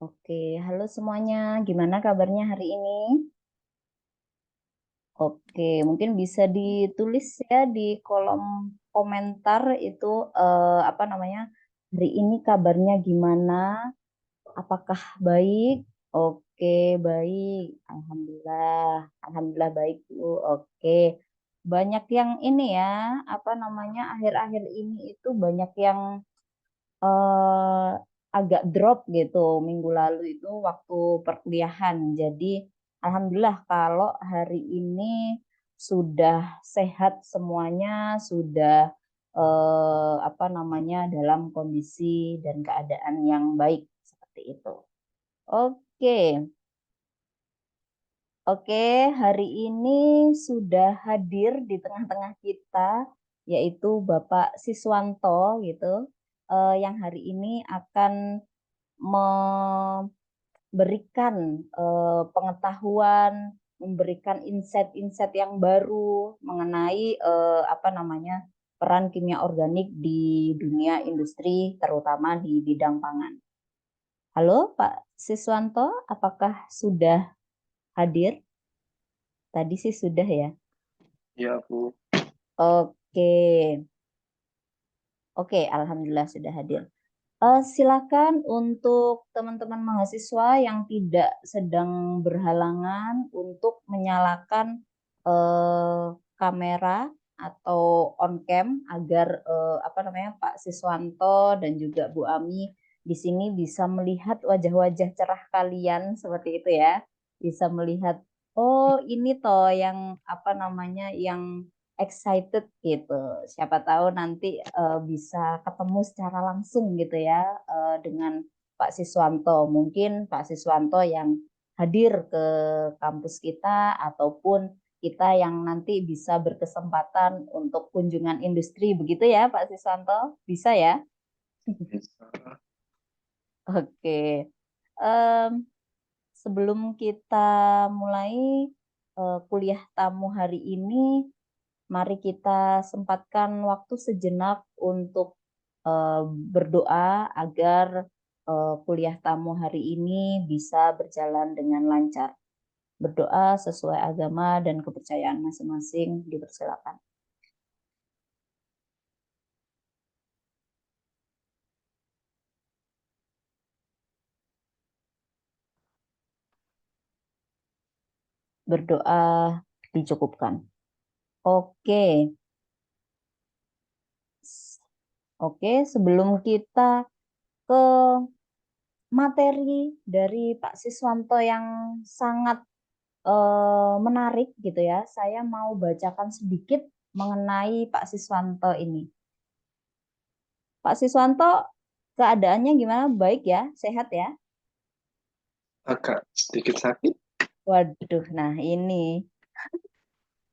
Oke, halo semuanya. Gimana kabarnya hari ini? Oke, mungkin bisa ditulis ya di kolom komentar itu apa namanya? Hari ini kabarnya gimana? Apakah baik? Oke, baik. Alhamdulillah. Alhamdulillah baik, Bu. Oke. Banyak yang ini ya, apa namanya? Akhir-akhir ini itu banyak yang eh, agak drop gitu minggu lalu itu waktu perkuliahan. Jadi alhamdulillah kalau hari ini sudah sehat semuanya, sudah apa namanya dalam kondisi dan keadaan yang baik seperti itu. Oke, oke, hari ini sudah hadir di tengah-tengah kita yaitu Bapak Siswanto gitu yang hari ini akan memberikan pengetahuan, memberikan insight-insight yang baru mengenai apa namanya peran kimia organik di dunia industri, terutama di bidang pangan. Halo Pak Siswanto, apakah sudah hadir? Tadi sih sudah ya. Ya, Bu. Oke, oke, Alhamdulillah sudah hadir. Silakan untuk teman-teman mahasiswa yang tidak sedang berhalangan untuk menyalakan kamera atau on cam agar apa namanya Pak Siswanto dan juga Bu Ami di sini bisa melihat wajah-wajah cerah kalian seperti itu ya. Bisa melihat, oh ini toh yang apa namanya yang excited gitu. Siapa tahu nanti bisa ketemu secara langsung gitu ya dengan Pak Siswanto. Mungkin Pak Siswanto yang hadir ke kampus kita ataupun kita yang nanti bisa berkesempatan untuk kunjungan industri begitu ya Pak Siswanto? Bisa ya? Bisa. Oke. Em, Sebelum kita mulai kuliah tamu hari ini, mari kita sempatkan waktu sejenak untuk eh, berdoa agar kuliah tamu hari ini bisa berjalan dengan lancar. Berdoa sesuai agama dan kepercayaan masing-masing, dipersilakan. Berdoa dicukupkan. Oke, oke. Sebelum kita ke materi dari Pak Siswanto yang sangat menarik gitu ya. Saya mau bacakan sedikit mengenai Pak Siswanto ini. Pak Siswanto, keadaannya gimana? Baik ya? Sehat ya? Agak sedikit sakit. Waduh, nah ini.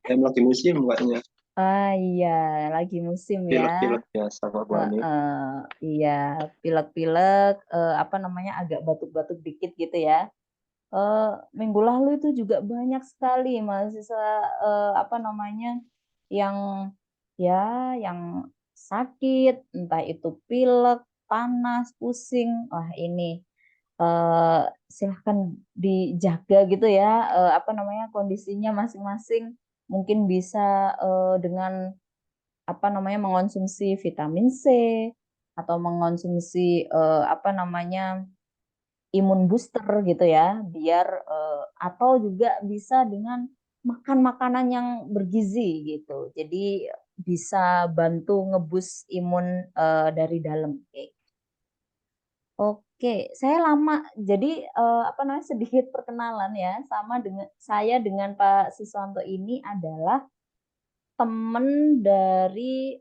Yang lagi musim kayaknya. Ah iya, lagi musim ya. Pilek-pilek biasa Pak Bani. Iya, pilek-pilek, apa namanya, agak batuk-batuk dikit gitu ya. Eh, Minggu lalu itu juga banyak sekali mahasiswa apa namanya yang ya yang sakit, entah itu pilek, panas, pusing. Wah ini eh, silahkan dijaga gitu ya, apa namanya kondisinya masing-masing. Mungkin bisa dengan apa namanya mengonsumsi vitamin C atau mengonsumsi apa namanya imun booster gitu ya, biar atau juga bisa dengan makan makanan yang bergizi gitu. Jadi bisa bantu ngebus imun dari dalam. Oke. Oke, saya lama jadi apa namanya sedikit perkenalan ya sama dengan saya dengan Pak Siswanto ini adalah teman dari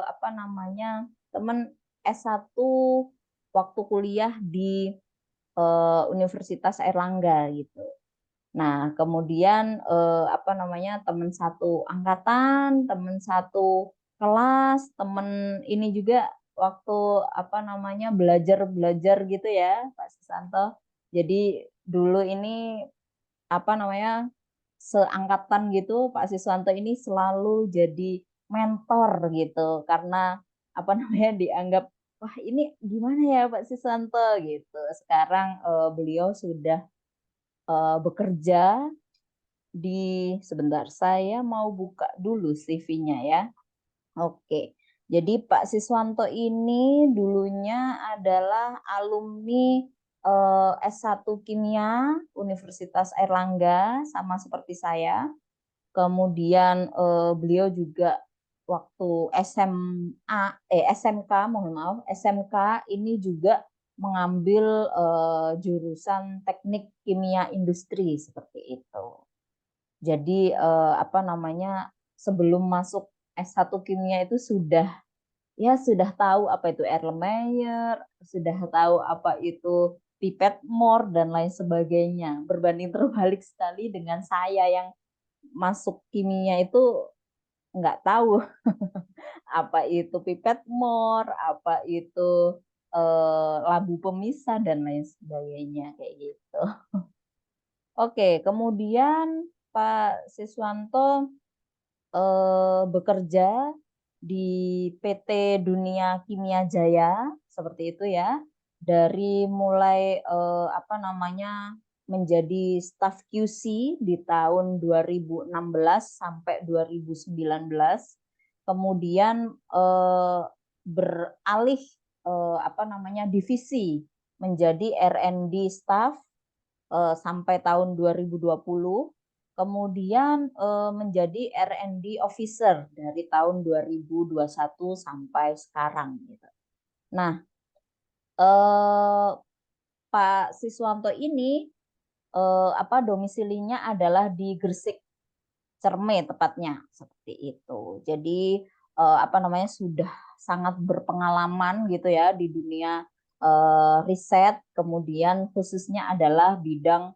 apa namanya teman S1 waktu kuliah di Universitas Airlangga gitu. Nah, kemudian apa namanya teman satu angkatan, teman satu kelas, teman ini juga waktu apa namanya belajar-belajar gitu ya, Pak Susanto. Jadi dulu ini apa namanya seangkatan gitu, Pak Siswanto ini selalu jadi mentor gitu karena apa namanya dianggap wah ini gimana ya Pak Siswanto gitu. Sekarang beliau sudah bekerja di, sebentar saya mau buka dulu CV-nya ya. Oke. Jadi Pak Siswanto ini dulunya adalah alumni S1 Kimia Universitas Airlangga sama seperti saya. Kemudian beliau juga waktu SMK, mohon maaf, SMK ini juga mengambil jurusan Teknik Kimia Industri seperti itu. Jadi apa namanya, sebelum masuk S1 Kimia itu sudah tahu apa itu Erlenmeyer, sudah tahu apa itu pipet Moore dan lain sebagainya. Berbanding terbalik sekali dengan saya yang masuk kimia itu nggak tahu apa itu pipet Moore, apa itu labu pemisah dan lain sebagainya kayak gitu. Oke, kemudian Pak Siswanto bekerja di PT Dunia Kimia Jaya seperti itu ya. Dari mulai apa namanya, menjadi staf QC di tahun 2016 sampai 2019. Kemudian beralih apa namanya, divisi menjadi R&D staff sampai tahun 2020. Kemudian menjadi R&D officer dari tahun 2021 sampai sekarang gitu. Nah, Pak Siswanto ini apa, domisilinya adalah di Gresik, Cerme tepatnya seperti itu. Jadi apa namanya, sudah sangat berpengalaman gitu ya di dunia riset, kemudian khususnya adalah bidang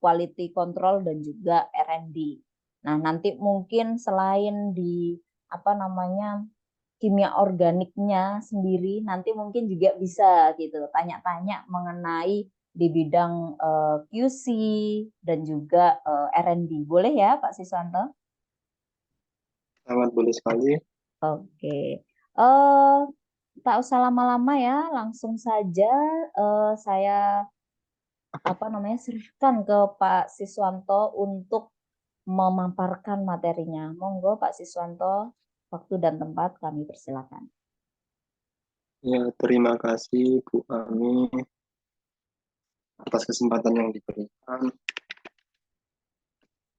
quality control dan juga R&D. Nah, nanti mungkin selain di apa namanya, kimia organiknya sendiri, nanti mungkin juga bisa gitu tanya-tanya mengenai di bidang QC dan juga R&D. Boleh ya Pak Siswanto? Sangat boleh sekali. Oke. Eh tak usah lama-lama ya, langsung saja saya apa namanya, serahkan ke Pak Siswanto untuk memaparkan materinya. Monggo Pak Siswanto, waktu dan tempat kami persilakan. Ya, terima kasih Bu Ami atas kesempatan yang diberikan.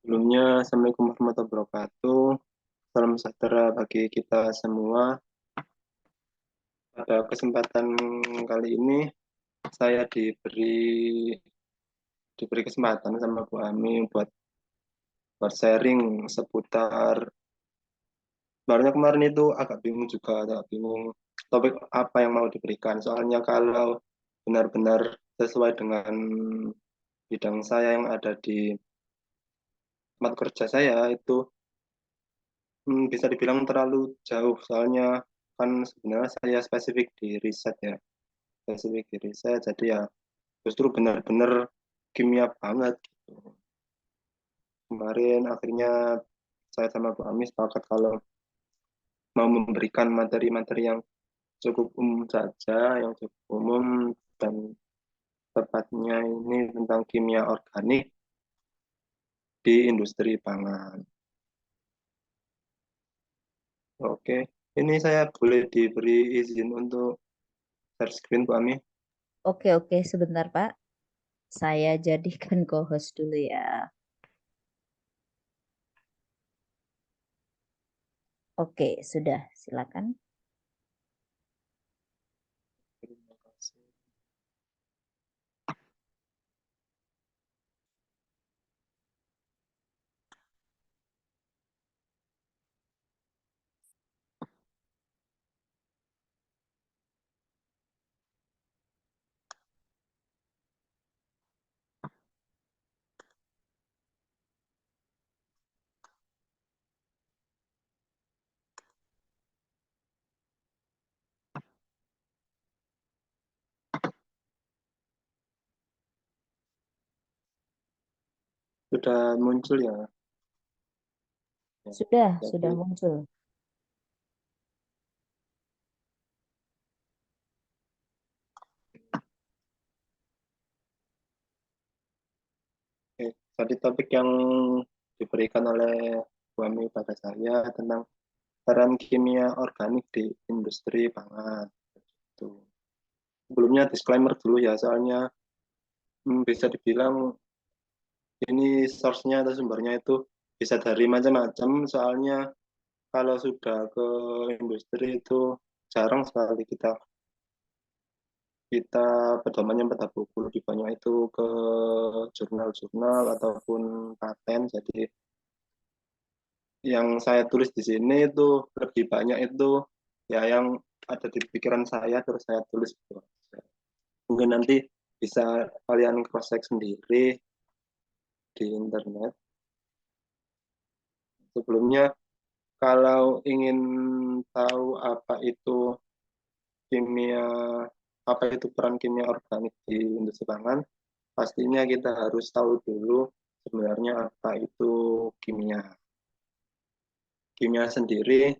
Sebelumnya, Assalamualaikum warahmatullahi wabarakatuh. Salam sejahtera bagi kita semua. Pada kesempatan kali ini, saya diberi kesempatan sama Bu Ami buat sharing seputar. Sebenarnya kemarin itu agak bingung topik apa yang mau diberikan. Soalnya kalau benar-benar sesuai dengan bidang saya yang ada di tempat kerja saya itu bisa dibilang terlalu jauh. Soalnya kan sebenarnya saya spesifik di riset ya, spesifik di riset. Jadi ya justru benar-benar kimia banget gitu. Kemarin akhirnya saya sama Bu Ami sepakat kalau mau memberikan materi-materi yang cukup umum saja, yang cukup umum dan tepatnya ini tentang kimia organik di industri pangan. Oke, ini saya boleh diberi izin untuk share screen, Bu Ami? Oke, oke, sebentar Pak. Saya jadikan co-host dulu ya. Oke, sudah, silakan. Terima kasih. Sudah muncul ya? Ya, Sudah jadi muncul. Tadi topik yang diberikan oleh Bu Ami pada saya tentang peran kimia organik di industri pangan. Tuh. Sebelumnya disclaimer dulu ya, soalnya bisa dibilang ini source-nya atau sumbernya itu bisa dari macam-macam, soalnya kalau sudah ke industri itu jarang sekali kita kita pedomannya pada buku, lebih banyak itu ke jurnal-jurnal ataupun paten. Jadi yang saya tulis di sini itu lebih banyak itu ya yang ada di pikiran saya terus saya tulis. Mungkin nanti bisa kalian cross check sendiri di internet. Sebelumnya, kalau ingin tahu kimia apa itu peran kimia organik di industri pangan, pastinya kita harus tahu dulu sebenarnya apa itu kimia. Kimia sendiri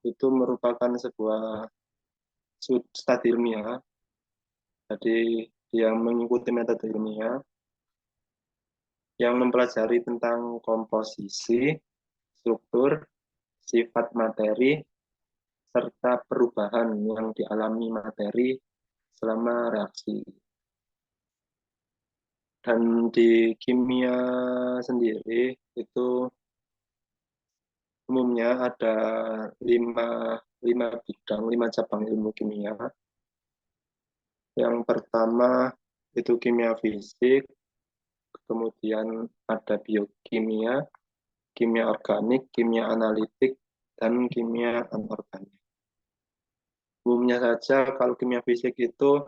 itu merupakan sebuah studi ilmiah, jadi dia mengikuti metode ilmiah yang mempelajari tentang komposisi, struktur, sifat materi, serta perubahan yang dialami materi selama reaksi. Dan di kimia sendiri itu umumnya ada lima, lima cabang ilmu kimia. Yang pertama itu kimia fisik, kemudian ada biokimia, kimia organik, kimia analitik, dan kimia anorganik. Umumnya saja kalau kimia fisik itu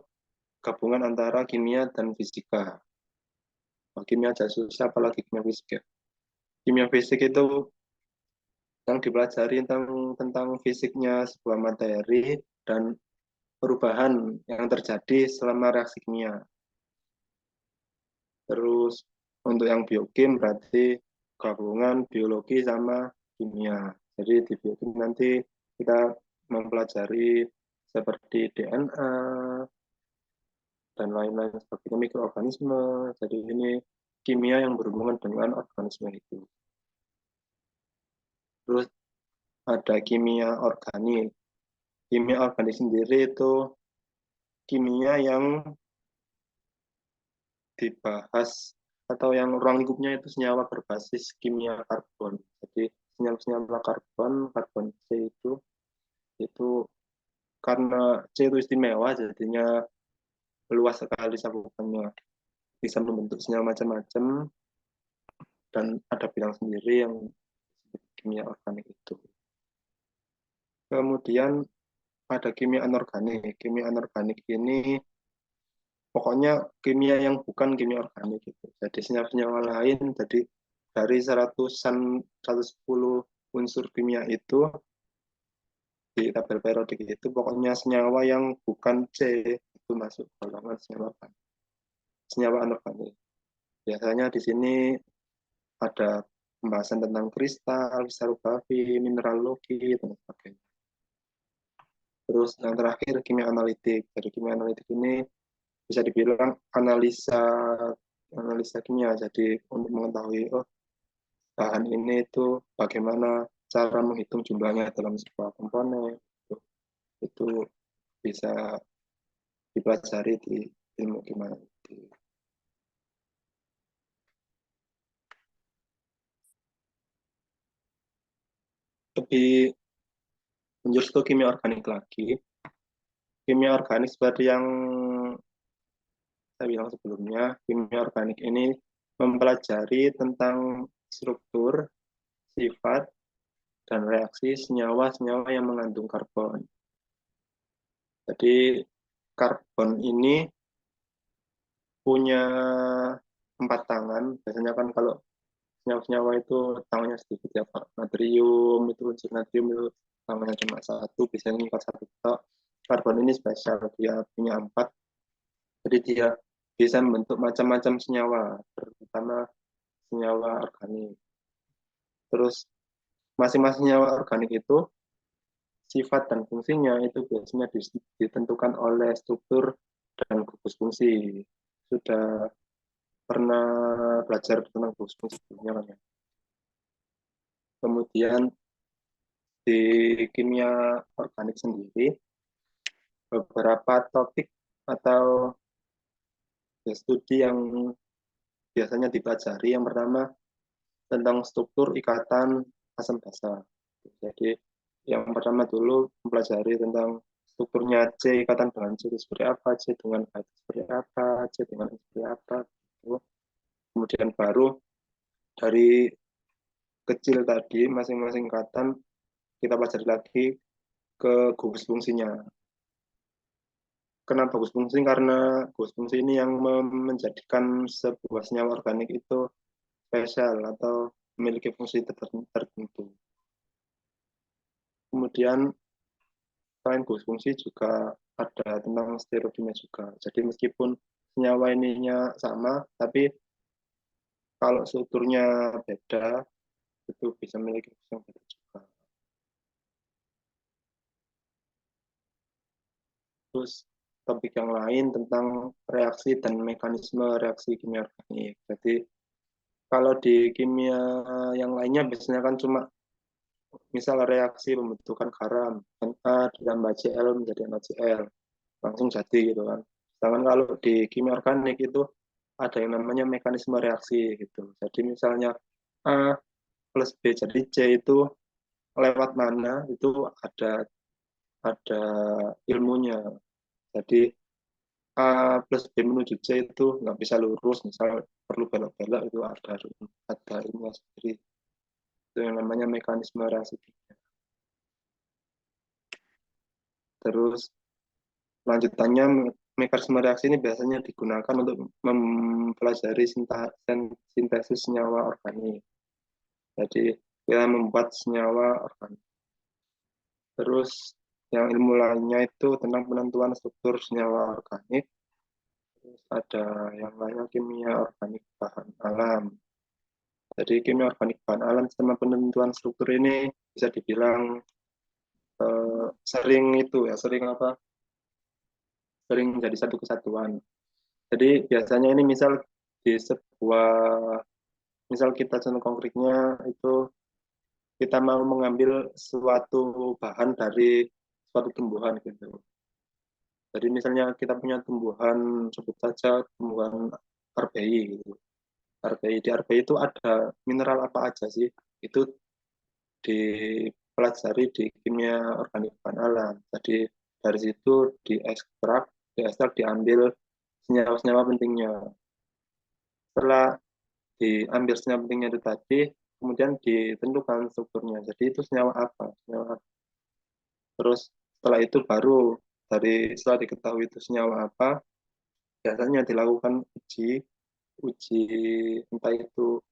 gabungan antara kimia dan fisika. Nah, kimia aja susah, apalagi kimia fisik ya. Kimia fisik itu yang dipelajari tentang fisiknya sebuah materi dan perubahan yang terjadi selama reaksi kimia. Terus untuk yang biokim berarti gabungan biologi sama kimia. Jadi di biokim nanti kita mempelajari seperti DNA dan lain-lain sebagainya, mikroorganisme. Jadi ini kimia yang berhubungan dengan organisme itu. Terus ada kimia organik. Kimia organik sendiri itu kimia yang dibahas atau yang ruang lingkupnya itu senyawa berbasis kimia karbon. Jadi senyawa-senyawa karbon, karbon C itu karena C itu istimewa, jadinya luas sekali cakupannya, bisa membentuk senyawa macam-macam dan ada bilang sendiri yang kimia organik itu. Kemudian ada kimia anorganik. Kimia anorganik ini pokoknya kimia yang bukan kimia organik gitu. Jadi senyawa-senyawa lain, jadi dari 110 unsur kimia itu di tabel periodik itu pokoknya senyawa yang bukan C itu masuk golongan senyawa anorganik. Biasanya di sini ada pembahasan tentang kristal, sarubafi, mineralogi dan sebagainya. Terus yang terakhir kimia analitik. Jadi kimia analitik ini bisa dibilang analisa analisa kimia. Jadi untuk mengetahui bahan ini itu bagaimana cara menghitung jumlahnya dalam sebuah komponen itu bisa dipelajari di ilmu kimia. Lebih menjurus ke kimia organik lagi. Kimia organik seperti yang saya bilang sebelumnya, kimia organik ini mempelajari tentang struktur, sifat, dan reaksi senyawa-senyawa yang mengandung karbon. Jadi karbon ini punya 4 tangan. Biasanya kan kalau senyawa-senyawa itu tangannya sedikit ya Pak. Natrium itu unsur natrium itu tangannya cuma satu, bisa mengikat satu tok. Karbon ini spesial, dia punya 4. Jadi dia bisa membentuk macam-macam senyawa, terutama senyawa organik. Terus masing-masing senyawa organik itu sifat dan fungsinya itu biasanya ditentukan oleh struktur dan gugus fungsi. Sudah pernah belajar tentang bosmu sebelumnya kan ya. Kemudian di kimia organik sendiri, beberapa topik atau ya, studi yang biasanya dipelajari, yang pertama tentang struktur ikatan asam basa. Jadi yang pertama dulu mempelajari tentang strukturnya C ikatan dengan C itu seperti apa, C dengan A itu seperti apa, C dengan A seperti apa. Gitu. Kemudian baru dari kecil tadi masing-masing ikatan kita pelajari lagi ke gugus fungsinya. Kenapa gugus fungsi? Karena gugus fungsi ini yang menjadikan sebuah senyawa organik itu spesial atau memiliki fungsi tertentu. Kemudian selain gugus fungsi juga ada tentang stereotimnya juga. Jadi meskipun senyawa ininya sama, tapi kalau strukturnya beda, itu bisa memiliki fungsi yang beda juga. Terus topik yang lain tentang reaksi dan mekanisme reaksi kimia organik. Jadi kalau di kimia yang lainnya biasanya kan cuma misal reaksi pembentukan garam, Na ditambah Cl menjadi NaCl, langsung jadi gitu kan. Sedangkan kalau di kimia organik itu ada yang namanya mekanisme reaksi gitu. Jadi misalnya A plus B jadi C itu lewat mana itu ada ilmunya. Jadi A plus B menuju C itu nggak bisa lurus, misal perlu belok-belok itu ada ilmunya sendiri. Itu yang namanya mekanisme reaksi. Terus lanjutannya mekanisme reaksi ini biasanya digunakan untuk mempelajari sintesis senyawa organik. Jadi kita membuat senyawa organik. Terus yang ilmu lainnya itu tentang penentuan struktur senyawa organik. Terus ada yang lainnya kimia organik bahan alam. Jadi kimia organik bahan alam sama penentuan struktur ini bisa dibilang sering itu ya, sering apa? Sering jadi satu kesatuan. Jadi biasanya ini misal di sebuah, misal kita contoh konkretnya itu kita mau mengambil suatu bahan dari suatu tumbuhan gitu. Jadi misalnya kita punya tumbuhan, sebut saja tumbuhan RBI gitu. RBI, di RBI itu ada mineral apa aja sih? Itu dipelajari di kimia organik bahan alam. Jadi dari situ diekstrak diambil senyawa-senyawa pentingnya. Setelah diambil senyawa pentingnya itu tadi, kemudian ditentukan strukturnya. Jadi itu senyawa apa? Senyawa. Terus setelah itu baru setelah diketahui itu senyawa apa, biasanya dilakukan uji entah itu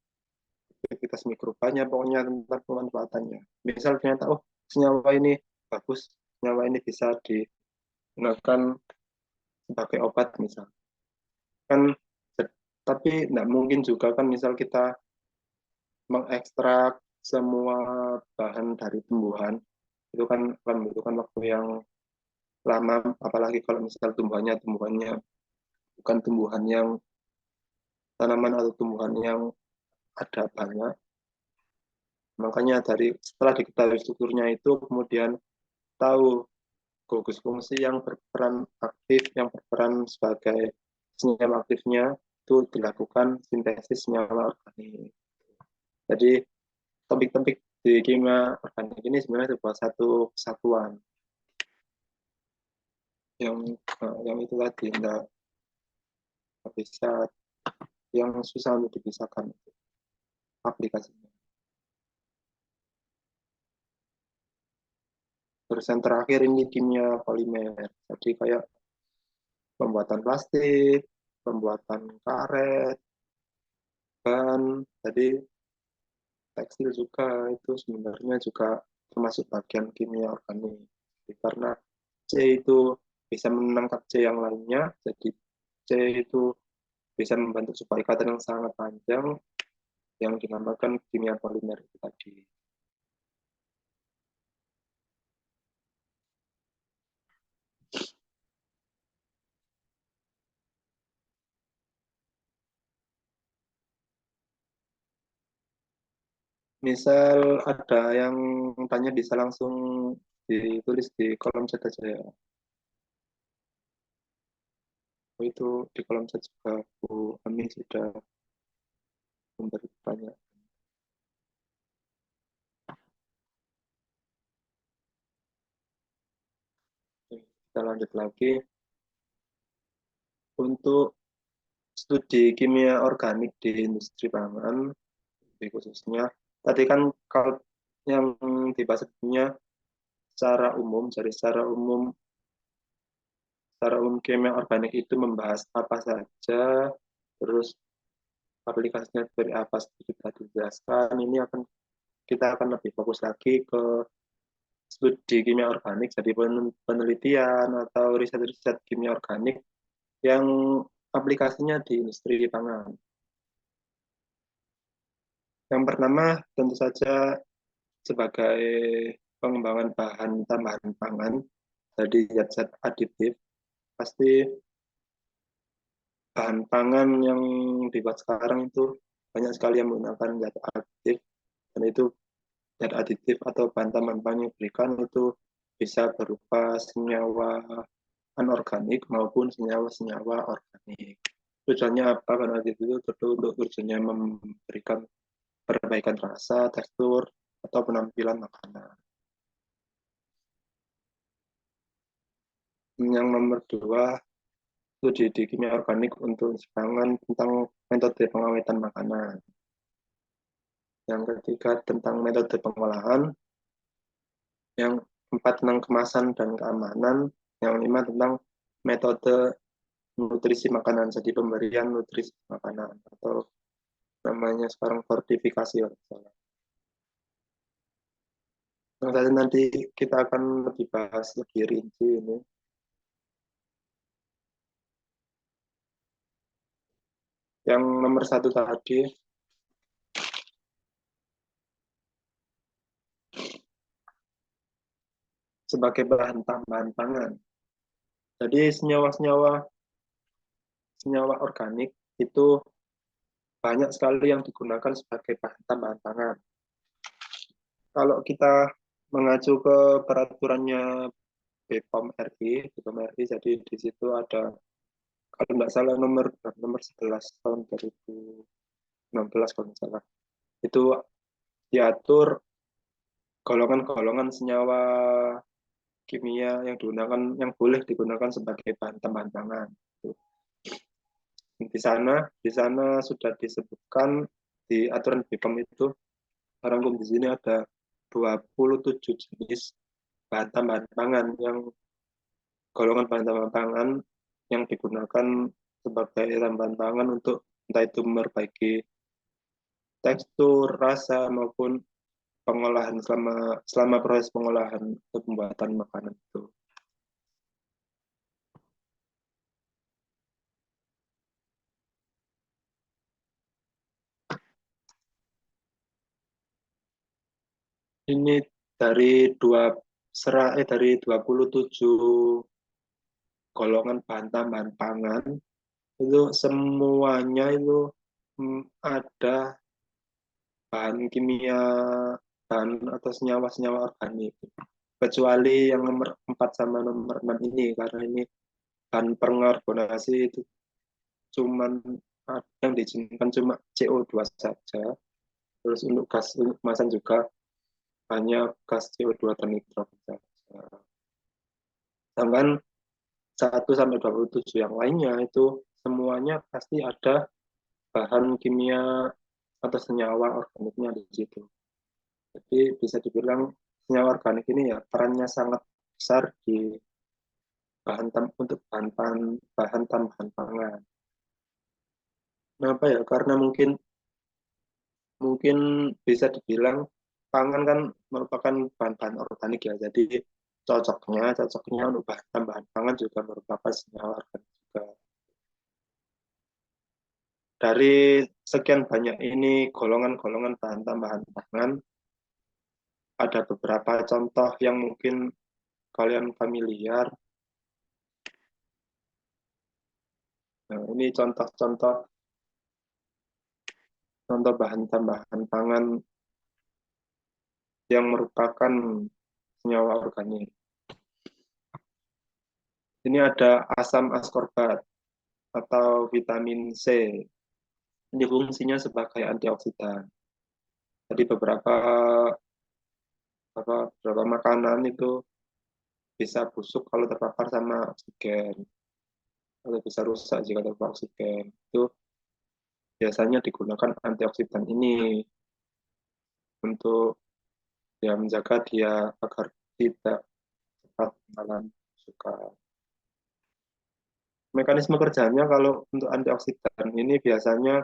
aktivitas mikrobanya, pokoknya tentang pemanfaatannya. Misal ternyata, oh senyawa ini bagus, senyawa ini bisa digunakan sebagai obat misal. Kan, tapi tidak mungkin juga kan misal kita mengekstrak semua bahan dari tumbuhan, itu kan membutuhkan waktu yang lama, apalagi kalau misal tumbuhannya bukan tumbuhan yang tanaman atau tumbuhan yang ada banyak. Makanya setelah diketahui strukturnya itu kemudian tahu gugus fungsi yang berperan aktif, yang berperan sebagai senyawa aktifnya itu dilakukan sintesis senyawa organik. Jadi topik-topik di kimia organik ini sebenarnya sebuah satu kesatuan yang yang itu tadi tidak bisa, yang susah untuk dipisahkan aplikasinya. Terus yang terakhir ini kimia polimer. Jadi kayak pembuatan plastik, pembuatan karet, ban, jadi tekstil juga itu sebenarnya juga termasuk bagian kimia organik. Jadi karena C itu bisa menangkap C yang lainnya, jadi C itu bisa membentuk sebuah ikatan yang sangat panjang yang dinamakan kimia polimer itu tadi. Misal ada yang tanya bisa langsung ditulis di kolom chat aja ya. Oh, itu di kolom chat juga Bu Ami sudah memberi banyak. Oke, kita lanjut lagi untuk studi kimia organik di industri pangan, lebih khususnya. Tadi kan kalau yang dibahas sebelumnya secara umum, jadi secara umum kimia organik itu membahas apa saja, terus aplikasinya seperti apa seperti tadi dijelaskan. Ini kita akan lebih fokus lagi ke studi kimia organik, jadi penelitian atau riset-riset kimia organik yang aplikasinya di industri pangan. Yang pertama tentu saja sebagai pengembangan bahan tambahan pangan, jadi zat-zat aditif, pasti bahan pangan yang dibuat sekarang itu banyak sekali yang menggunakan zat aditif, dan itu zat aditif atau bahan tambahan pangan yang diberikan itu bisa berupa senyawa anorganik maupun senyawa-senyawa organik. Tujuannya apa? Karena itu tentu untuk tujuannya memberikan perbaikan rasa, tekstur, atau penampilan makanan. Yang nomor dua, studi di kimia organik untuk pangan tentang metode pengawetan makanan. Yang ketiga tentang metode pengolahan. Yang empat tentang kemasan dan keamanan. Yang lima tentang metode nutrisi makanan, jadi pemberian nutrisi makanan atau namanya sekarang fortifikasi. Nanti kita akan lebih bahas lebih rinci ini. Yang nomor satu tadi, sebagai bahan tambahan pangan. Jadi senyawa-senyawa senyawa organik itu banyak sekali yang digunakan sebagai bahan tambahan pangan. Kalau kita mengacu ke peraturannya BPOM RI, jadi di situ ada kalau tidak salah nomor 11 tahun 2016 kalau tidak salah. Itu diatur golongan-golongan senyawa kimia yang digunakan yang boleh digunakan sebagai bahan tambahan pangan. Di sana sudah disebutkan di aturan BPOM itu rangkum di sini ada 27 jenis bahan tambahan pangan yang golongan bahan tambahan pangan yang digunakan sebagai tambahan pangan untuk entah itu memperbaiki tekstur, rasa maupun pengolahan selama selama proses pengolahan atau pembuatan makanan itu. Ini dari 27 golongan bahan tambahan pangan itu semuanya itu ada bahan kimia, bahan atau senyawa-senyawa organik, kecuali yang nomor 4 sama nomor 6 ini, karena ini bahan pengarbonasi itu cuman yang diizinkan cuma CO2 saja. Terus untuk gas untuk kemasan juga hanya gas CO2 dan nitrogen saja. Sedangkan 1 sampai 27 yang lainnya itu semuanya pasti ada bahan kimia atau senyawa organiknya di situ. Jadi bisa dibilang senyawa organik ini ya perannya sangat besar di untuk bahan tambahan pangan. Kenapa ya? Karena mungkin mungkin bisa dibilang pangan kan merupakan bahan-bahan organik ya. Jadi cocoknya untuk bahan tambahan pangan juga merupakan senyawa organik juga. Dari sekian banyak ini golongan-golongan bahan tambahan pangan, ada beberapa contoh yang mungkin kalian familiar. Nah, ini contoh-contoh bahan tambahan pangan yang merupakan senyawa organik. Ini ada asam askorbat atau vitamin C. Ini fungsinya sebagai antioksidan. Jadi beberapa makanan itu bisa busuk kalau terpapar sama oksigen, atau bisa rusak jika terpapar oksigen. Itu biasanya digunakan antioksidan ini untuk ya menjaga dia agar tidak cepat mengalami suka. Mekanisme kerjanya kalau untuk antioksidan ini biasanya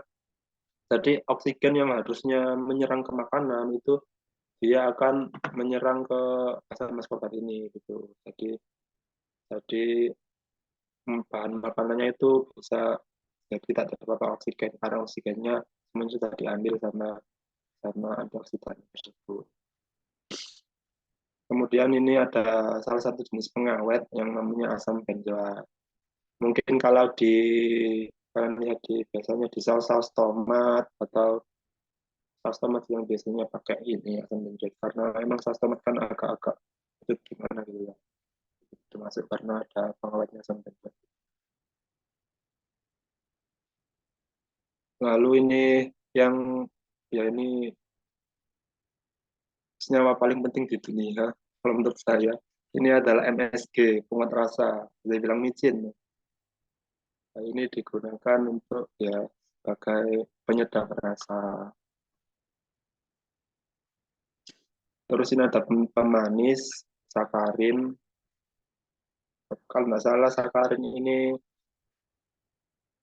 jadi oksigen yang harusnya menyerang ke makanan itu dia akan menyerang ke asam askorbat ini gitu. Jadi bahan makanannya itu bisa jadi tidak terpapar oksigen karena oksigennya semuanya sudah diambil sama sama antioksidan tersebut. Kemudian ini ada salah satu jenis pengawet yang namanya asam benzoat. Mungkin kalau di kalian lihat di biasanya di saus-saus tomat atau saus tomat yang biasanya pakai ini asam benzoat karena memang saus tomat kan agak-agak itu gimana gitu ya. Termasuk karena ada pengawetnya asam benzoat. Lalu ini yang ya ini senyawa paling penting di dunia kalau menurut saya ini adalah MSG, penguat rasa, saya bilang micin. Nah, ini digunakan untuk ya sebagai penyedap rasa. Terus ini ada pemanis, sakarin. Kalau nggak salah sakarin ini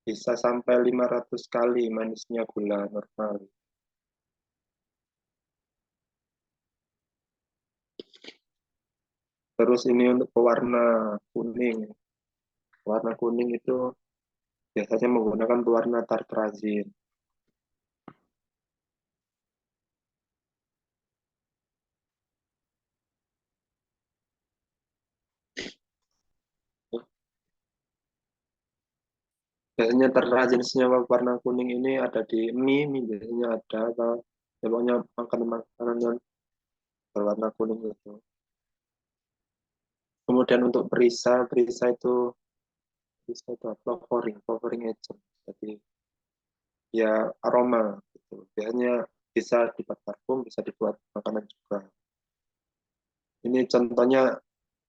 bisa sampai 500 kali manisnya gula normal. Terus ini untuk pewarna kuning. Warna kuning itu biasanya menggunakan pewarna tartrazin. Biasanya terrajin senyawa warna kuning ini ada di mie biasanya ada atau ya, pokoknya makanan-makanan yang berwarna kuning itu. Kemudian untuk perisa itu flavoring agent. Jadi ya aroma gitu. Biasanya bisa dibuat parfum, bisa dibuat makanan juga. Ini contohnya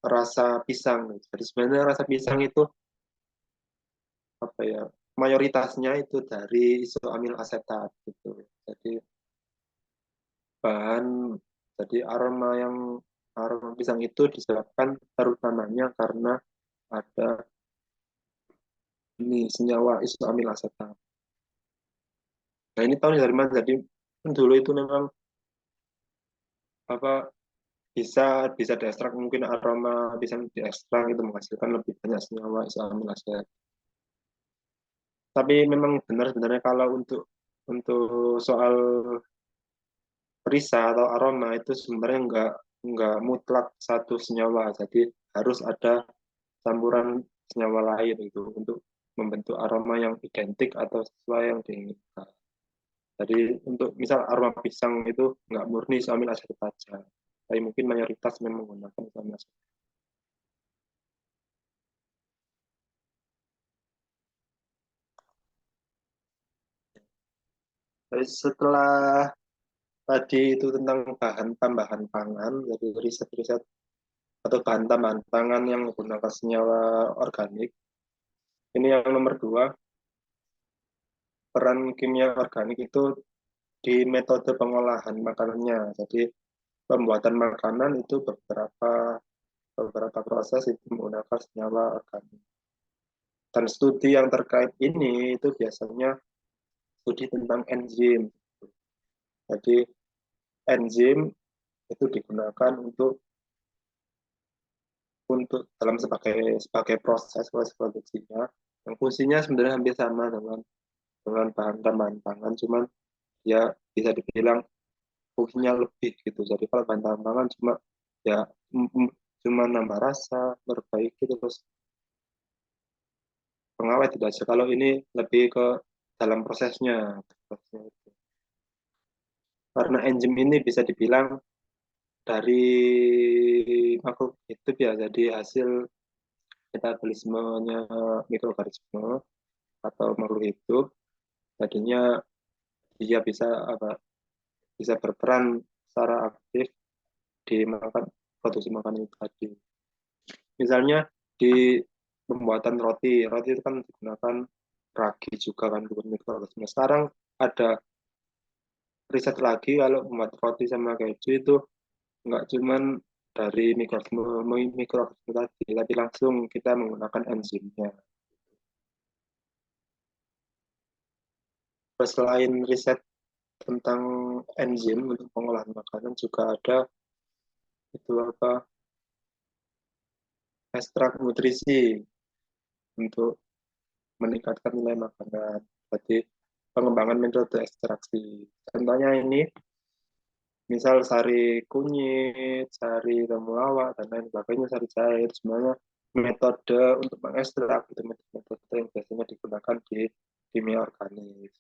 rasa pisang. Jadi sebenarnya rasa pisang itu apa ya? Mayoritasnya itu dari isoamil asetat gitu. Jadi bahan jadi aroma pisang itu disebabkan terutamanya karena ada ini senyawa isoamil asetat. Nah ini tahu dari mana? Jadi dulu itu memang apa bisa bisa diekstrak mungkin aroma pisang diekstrak itu menghasilkan lebih banyak senyawa isoamil asetat. Tapi memang benar sebenarnya kalau untuk soal perisa atau aroma itu sebenarnya nggak mutlak satu senyawa. Jadi harus ada campuran senyawa lain itu untuk membentuk aroma yang identik atau sesuai yang diinginkan. Jadi untuk misal aroma pisang itu nggak murni amil asetat saja, tapi mungkin mayoritas memang menggunakan amil asetat. Jadi setelah tadi itu tentang bahan tambahan pangan, jadi riset-riset atau bahan tambahan pangan yang menggunakan senyawa organik. Ini yang nomor dua, peran kimia organik itu di metode pengolahan makanannya. Jadi pembuatan makanan itu beberapa proses itu menggunakan senyawa organik. Dan studi yang terkait ini itu biasanya studi tentang enzim. Jadi enzim itu digunakan untuk dalam sebagai proses produksinya. Yang fungsinya sebenarnya hampir sama dengan bahan tambahan pangan, cuman ya bisa dibilang fungsinya lebih gitu. Jadi kalau bahan tambahan cuma ya cuma nambah rasa, perbaiki terus pengawet tidak aja. Kalau ini lebih ke dalam prosesnya. Karena enzim ini bisa dibilang dari makhluk hidup ya, jadi hasil metabolismenya mikroorganisme atau makhluk hidup, jadinya dia bisa apa, bisa berperan secara aktif di makan produksi makanan itu tadi. Misalnya di pembuatan roti, roti itu kan digunakan ragi juga kan bukan mikroorganisme. Sekarang ada riset lagi kalau membuat roti sama keju itu nggak cuman dari mikroorganisme tadi, tapi langsung kita menggunakan enzimnya. Terus selain riset tentang enzim untuk pengolahan makanan juga ada itu apa, ekstrak nutrisi untuk meningkatkan nilai makanan. Jadi pengembangan metode ekstraksi. Contohnya ini, misal sari kunyit, sari temulawak, dan lain sebagainya, sari cair, semuanya metode untuk mengekstrak itu metode yang biasanya digunakan di kimia organik.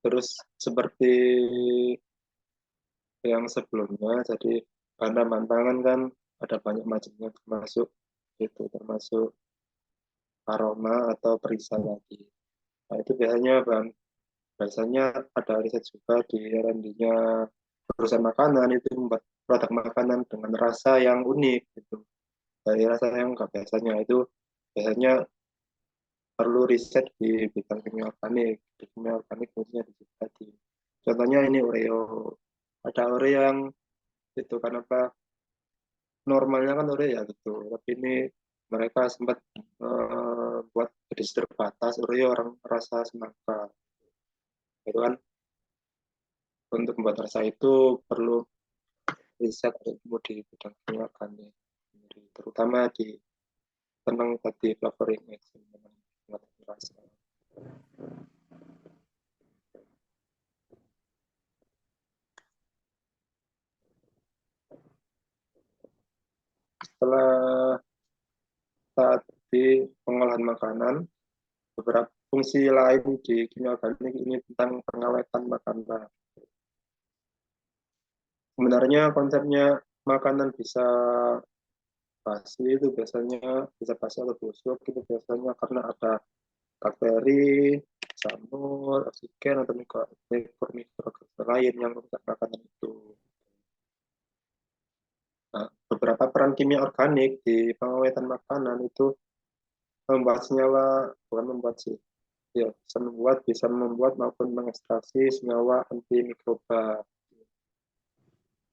Terus seperti yang sebelumnya, jadi bahan pangan kan ada banyak macamnya, termasuk itu termasuk aroma atau perisa lagi. Nah, itu biasanya ada riset juga di R&D-nya perusahaan makanan itu membuat produk makanan dengan rasa yang unik gitu. Dari rasa yang nggak biasanya itu biasanya perlu riset di bidang kimia organik. Di kimia organik khususnya di situ tadi. Contohnya ini Oreo. Ada Oreo yang itu kan apa, normalnya kan Oreo ya gitu. Tapi ini mereka sempat buat edisi terbatas Oreo orang rasa semangka. Itu kan untuk membuat rasa itu perlu riset ilmu di bidang kimia organik, terutama di tentang tadi flavoring agent mengenai rasa. Setelah tadi pengolahan makanan, beberapa fungsi lain di kimia organik ini tentang pengawetan makanan. Sebenarnya konsepnya makanan bisa basi itu biasanya bisa basi atau busuk itu biasanya karena ada bakteri, jamur, oksigen atau mikroorganisme lain yang merusak makanan itu. Nah, beberapa peran kimia organik di pengawetan makanan itu membuat senyawa, bukan membuat sih, ya bisa membuat maupun mengekstraksi senyawa antimikroba.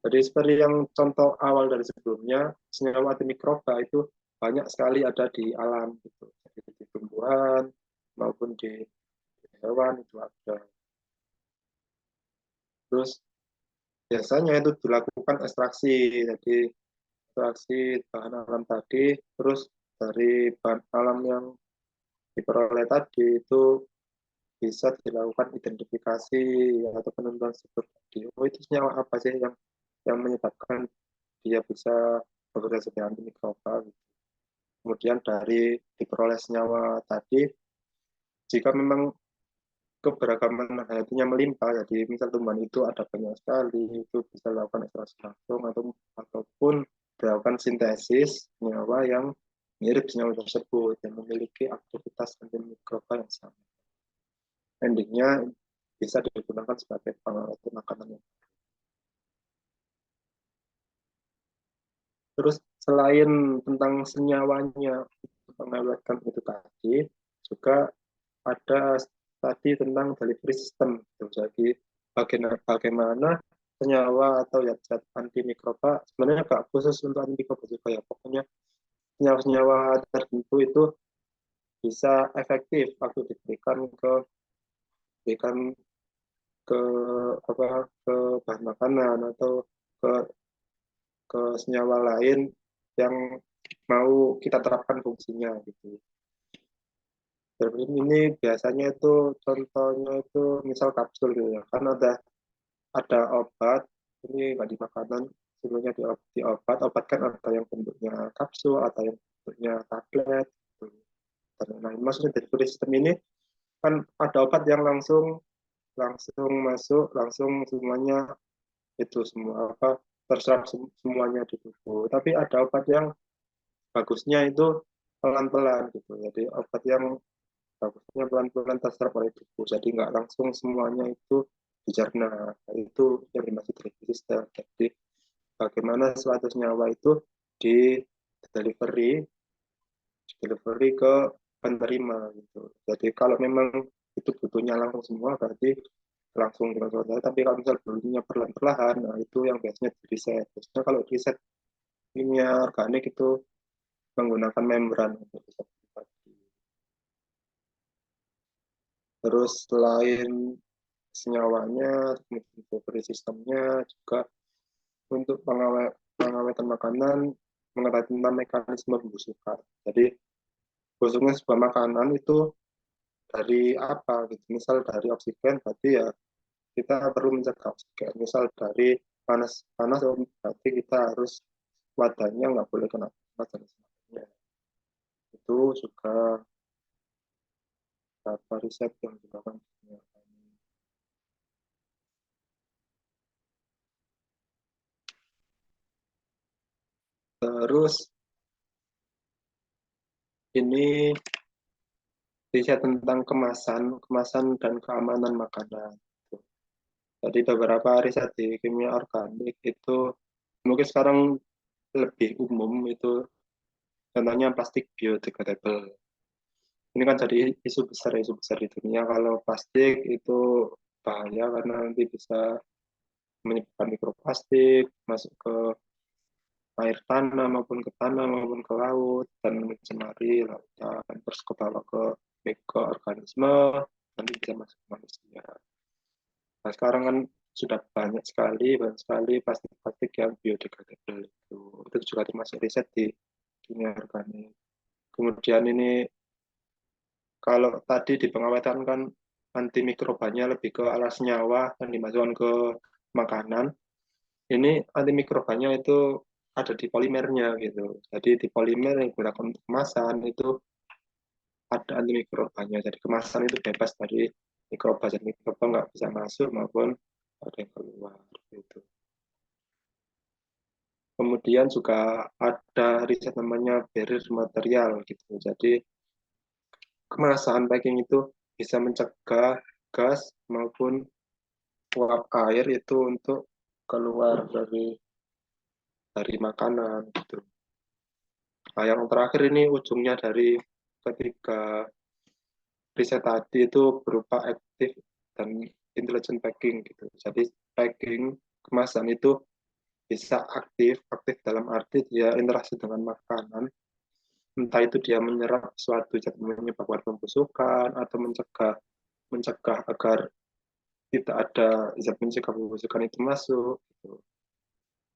Jadi seperti yang contoh awal dari sebelumnya, senyawa antimikroba itu banyak sekali ada di alam gitu. Jadi di tumbuhan maupun di hewan itu ada. Terus biasanya itu dilakukan ekstraksi, jadi ekstraksi bahan alam tadi, terus dari bahan alam yang diperoleh tadi itu bisa dilakukan identifikasi ya, atau penentuan seperti oh itu senyawa apa sih yang menyebabkan dia bisa bekerja sebagai antimikroba. Kemudian dari diperoleh senyawa tadi, jika memang keberagaman hayatinya melimpah, jadi misal tumbuhan itu ada banyak sekali, itu bisa dilakukan ekstraksi langsung ataupun dilakukan sintesis senyawa yang mirip senyawa tersebut yang memiliki aktivitas antimikroba yang sama. Endingnya bisa digunakan sebagai pengawet makanan. Terus selain tentang senyawanya mengawetkan itu tadi, juga ada tadi tentang delivery system. Jadi bagaimana senyawa atau zat antimikroba sebenarnya nggak khusus untuk antimikroba juga ya. Pokoknya senyawa-senyawa tertentu itu bisa efektif waktu diberikan ke apa, ke bahan makanan atau ke senyawa lain yang mau kita terapkan fungsinya gitu. Dan ini biasanya itu contohnya itu misal kapsul gitu ya. Kan ada obat, ini nggak di makanan, sebelumnya di obat, obat kan ada yang bentuknya kapsul, ada yang bentuknya tablet. Gitu. Nah, maksudnya dari sistem ini kan ada obat yang langsung langsung masuk, langsung semuanya itu semua apa terserap semuanya di tubuh. Tapi ada obat yang bagusnya itu pelan-pelan gitu. Jadi obat yang bagusnya pelan-pelan terserap oleh tubuh. Jadi nggak langsung semuanya itu dicerna. Nah, itu yang dimaksud resisten. Jadi bagaimana suatu senyawa itu di delivery delivery ke penerima gitu. Jadi kalau memang itu butuhnya langsung semua berarti langsung dilakukan. Tapi kalau misal butuhnya perlahan-lahan, nah itu yang biasanya di riset. Biasanya kalau riset kimia organik itu menggunakan membran untuk riset tadi. Terus selain senyawanya, delivery sistemnya juga untuk pengawetan makanan mengetahui tentang mekanisme pembusukan. Jadi busuknya sebuah makanan itu dari apa gitu. Misal dari oksigen berarti ya kita perlu mencegah oksigen. Misal dari panas panas berarti kita harus wadahnya nggak boleh kena panas dan sebagainya. Itu juga beberapa riset yang dilakukan. Terus ini riset tentang kemasan, kemasan dan keamanan makanan. Jadi beberapa riset di kimia organik itu mungkin sekarang lebih umum itu contohnya plastik biodegradable. Ini kan jadi isu besar di dunia kalau plastik itu bahaya karena nanti bisa menyebabkan mikroplastik masuk ke air tanah maupun ke laut dan mencemari lautan terus ke bawah ke mikroorganisme nanti bisa masuk ke manusia. Nah sekarang kan sudah banyak sekali plastik-plastik yang biodegradable itu juga termasuk riset di kimia organik. Kemudian ini kalau tadi di pengawetan kan antimikrobanya lebih ke arah senyawa yang dimasukkan ke makanan. Ini antimikrobanya itu ada di polimernya gitu. Jadi di polimer yang digunakan untuk kemasan itu ada antimikrobanya. Jadi kemasan itu bebas dari mikroba. Jadi mikroba nggak bisa masuk maupun ada yang keluar gitu. Kemudian juga ada riset namanya barrier material gitu. Jadi kemasan packing itu bisa mencegah gas maupun uap air itu untuk keluar dari makanan gitu. Nah, yang terakhir ini ujungnya dari ketiga riset tadi itu berupa aktif dan intelligent packing gitu. Jadi packing kemasan itu bisa aktif dalam arti dia interaksi dengan makanan, entah itu dia menyerap suatu zat menyebabkan pembusukan atau mencegah mencegah agar tidak ada zat mencegah pembusukan itu masuk gitu.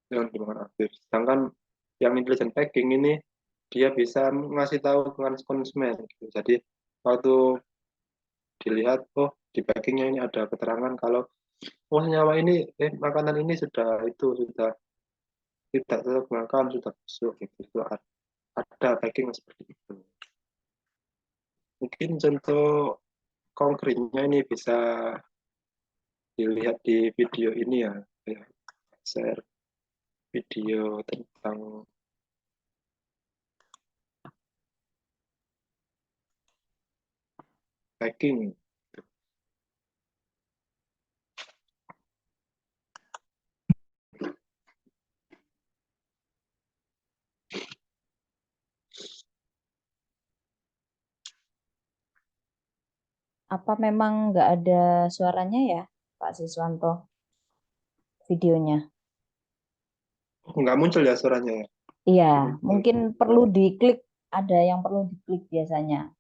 Yang dimana aktif. Sedangkan yang intelligent packing ini dia bisa ngasih tahu ke konsumen gitu. Jadi waktu dilihat oh di packingnya ini ada keterangan kalau oh senyawa ini makanan ini sudah tidak cocok makan sudah busuk gitu itu ada packing seperti itu. Mungkin contoh konkretnya ini bisa dilihat di video ini ya, ya share video tentang packing. Apa memang nggak ada suaranya ya, Pak Siswanto, videonya? Nggak muncul ya suaranya ya. Iya, Muncul. mungkin perlu diklik, ada yang perlu diklik biasanya,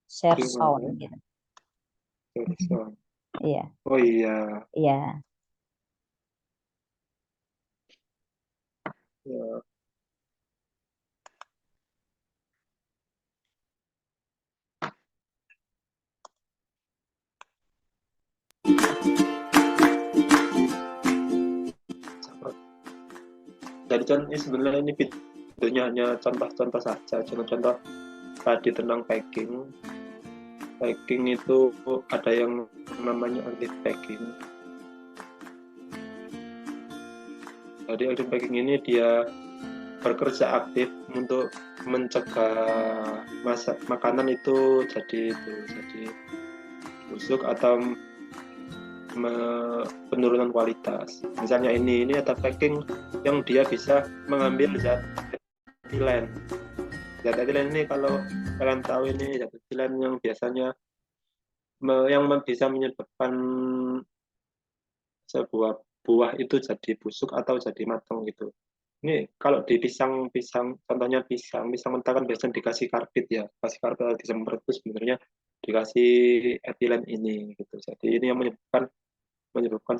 share Di sound mana? gitu. Iya, Oh iya. iya. Ya. Jadi kan ini sebenarnya ini videonya hanya contoh-contoh saja, contoh-contoh tadi tentang packing. packing itu ada yang namanya active packing. Jadi active packing ini dia bekerja aktif untuk mencegah makanan itu jadi busuk atau penurunan kualitas. Misalnya ini ada packing yang dia bisa mengambil zat etilen. Zat etilen ini kalau kalian tahu ini zat etilen yang biasanya yang bisa menyebabkan sebuah buah itu jadi busuk atau jadi matang gitu. Ini kalau di pisang, contohnya pisang mentah kan biasanya dikasih karbit ya, kasih karbit atau disemprot itu sebenarnya dikasih etilen ini gitu. Jadi ini yang menyebabkan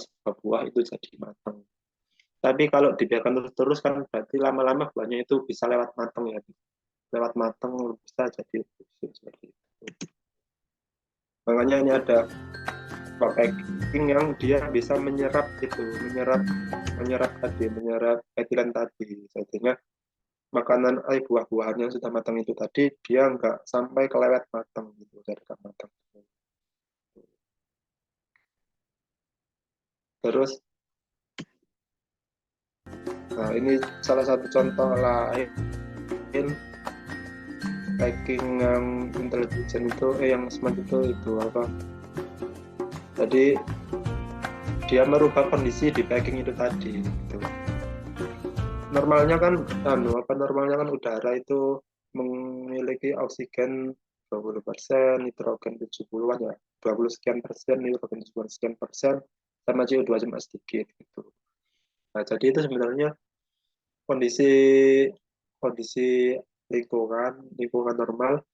sebuah buah itu jadi matang. Tapi kalau dibiarkan terus-terus kan berarti lama-lama buahnya itu bisa lewat matang ya, lewat matang bisa jadi busuk seperti itu. Makanya ini ada packing yang dia bisa menyerap etilen tadi, sehingga makanan buah-buahan yang sudah matang itu tadi dia nggak sampai kelewat matang gitu, jadi nggak matang. Terus, nah ini salah satu contoh lain packing yang intelijen itu, yang smart itu apa? Jadi dia merubah kondisi di packing itu tadi. Gitu. Normalnya kan udara itu memiliki oksigen 20%, nitrogen 70-an ya, 20 sekian persen, nitrogen 70 sekian persen, sama CO2 cuma sedikit gitu. Nah, jadi itu sebenarnya kondisi kondisi lingkungan normal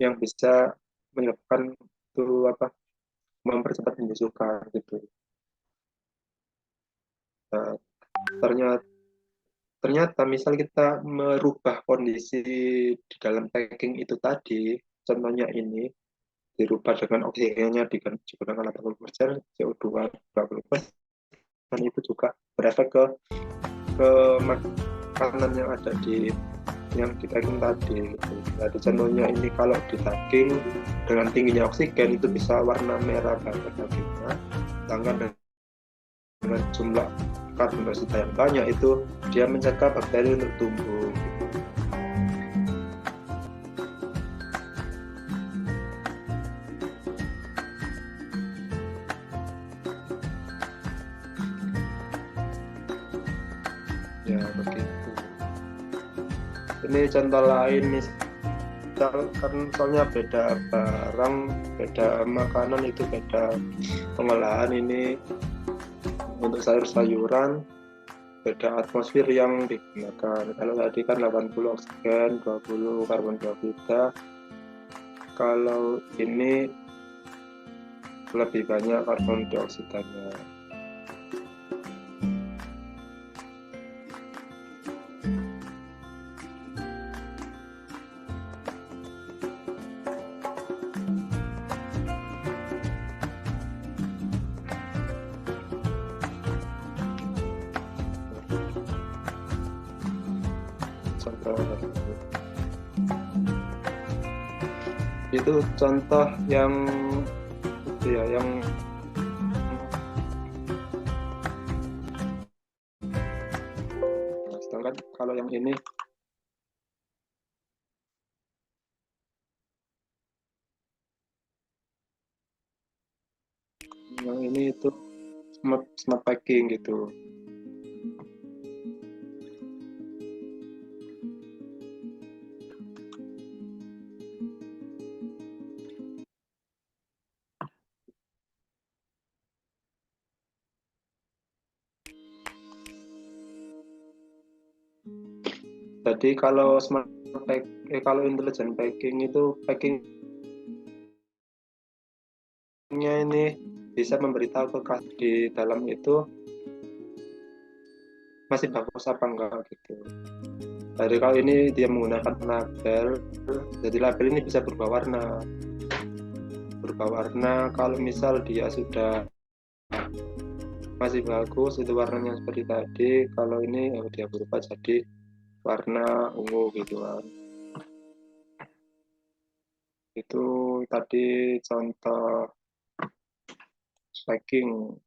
yang bisa menyebabkan itu mempercepat pembusukan gitu. Nah, ternyata ternyata misal kita merubah kondisi di dalam packing itu tadi, contohnya ini dirubah dengan oksigennya digunakan 80%, CO2 20%, dan itu juga berefek ke makanan yang ada di packing tadi gitu. Jadi contohnya ini kalau di daging dengan tingginya oksigen itu bisa warna merah banget dagingnya, sedangkan dengan jumlah karbon dioksida yang banyak itu dia mencegah bakteri untuk tumbuh. Ya begitu. Ini contoh lain misal kan soalnya beda barang, beda makanan itu beda pengolahan. Ini untuk sayur-sayuran beda atmosfer yang digunakan. Kalau tadi kan 80 oksigen, 20 karbon dioksida. Kalau ini lebih banyak karbon dioksidanya. Itu contoh yang sedangkan kalau yang ini itu smart packing gitu. Jadi kalau kalau intelligent packing itu packingnya ini bisa memberitahu ke di dalam itu masih bagus apa enggak gitu. Jadi kalau ini dia menggunakan label, jadi label ini bisa berubah warna. Kalau misal dia sudah masih bagus itu warnanya seperti tadi, kalau ini dia berubah jadi warna ungu gitu kan. itu tadi contoh packing.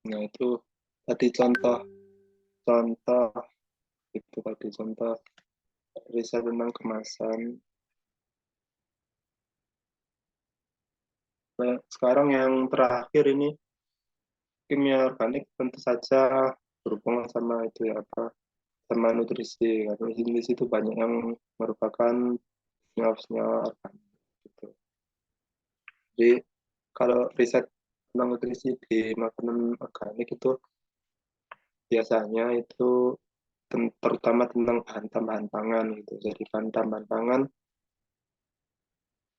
Nah, itu tadi contoh itu tadi contoh riset tentang kemasan. Nah, sekarang yang terakhir ini kimia organik tentu saja berhubungan sama itu ya apa sama nutrisi karena di situ banyak yang merupakan senyawa-senyawa organik gitu. Jadi kalau riset tentang nutrisi di makanan organik itu biasanya itu terutama tentang bahan tambahan pangan gitu. Jadi bahan tambahan pangan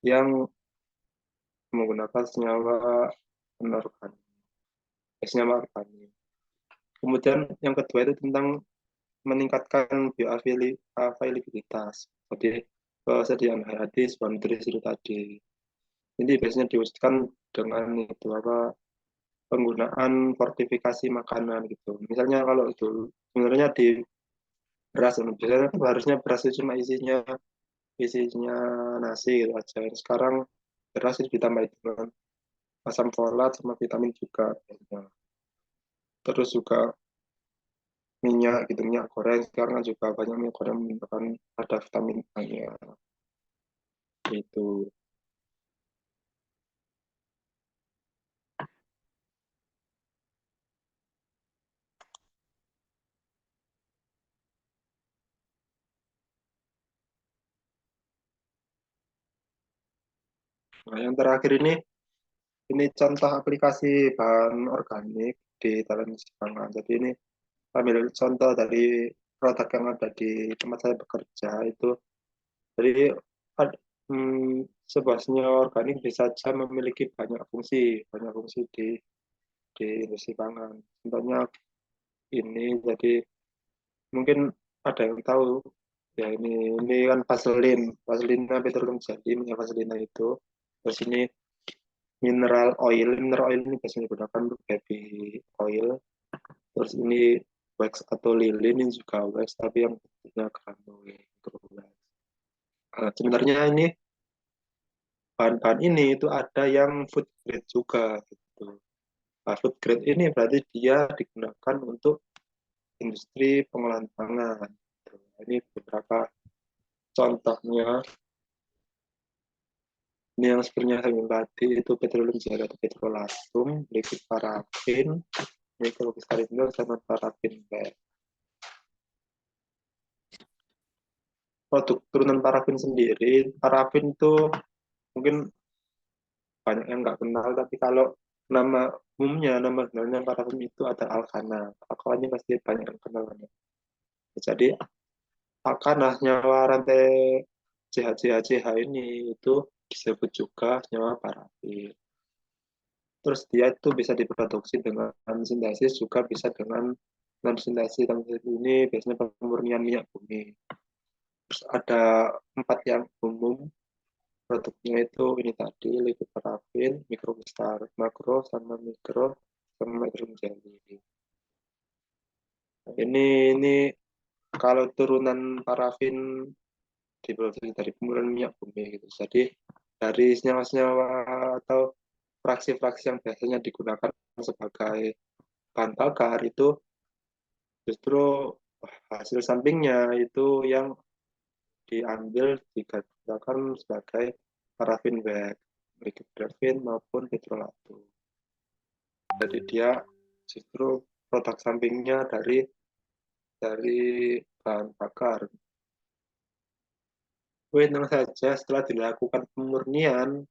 yang menggunakan senyawa anorganik, senyawa organik. Kemudian yang kedua itu tentang meningkatkan bioavailabilitas. Jadi kesediaan hayati sebuah nutrisi itu tadi. Ini biasanya diwujudkan dengan itu apa penggunaan fortifikasi makanan gitu. Misalnya kalau itu sebenarnya di beras, biasanya kan harusnya beras itu cuma isinya nasi gitu aja. Sekarang beras itu ditambah dengan asam folat sama vitamin juga. Biasanya. Terus juga minyak gitu, minyak goreng sekarang kan juga banyak minyak goreng menyebabkan ada vitamin A-nya itu. Nah, yang terakhir ini contoh aplikasi bahan organik di dalam industri pangan. Jadi ini ambil contoh dari produk yang ada di tempat saya bekerja itu. Jadi sebuah senyawa organik bisa saja memiliki banyak fungsi di industri pangan. Contohnya ini, jadi mungkin ada yang tahu ya ini kan vaselina petroleum jadi minyak vaselina itu. Terus ini mineral oil ini biasanya digunakan untuk baby oil. Terus ini wax atau lilin ini juga wax tapi yang bentuknya granul gitu. Nah, sebenarnya ini bahan-bahan ini itu ada yang food grade juga gitu. Nah, food grade ini berarti dia digunakan untuk industri pengolahan pangan. Gitu. Ini beberapa contohnya. Ini yang sebenarnya saya bilang tadi itu petroleum jelly atau petrolatum, liquid parafin, nitroglycerin sama parafin black. Produk turunan parafin sendiri, parafin itu mungkin banyak yang nggak kenal, tapi kalau nama nama sebenarnya parafin itu ada alkana. Alkana pasti banyak yang kenal. Jadi alkana nyawa rantai CH ini itu disebut juga nyawa parafin. Terus dia itu bisa diproduksi dengan sintesis juga bisa dengan non sintesis. Dan ini biasanya pemurnian minyak bumi. Terus ada 4 yang umum. produknya itu ini tadi liquid parafin, makro sama mikro sama mushroom jelly. Ini kalau turunan parafin diproduksi dari pemurnian minyak bumi gitu. Jadi dari senyawa-senyawa atau fraksi-fraksi yang biasanya digunakan sebagai bahan bakar itu justru hasil sampingnya itu yang diambil digunakan sebagai parafin wax, liquid parafin maupun petrolatum. Jadi dia justru produk sampingnya dari bahan bakar. Tenang saja setelah dilakukan pemurnian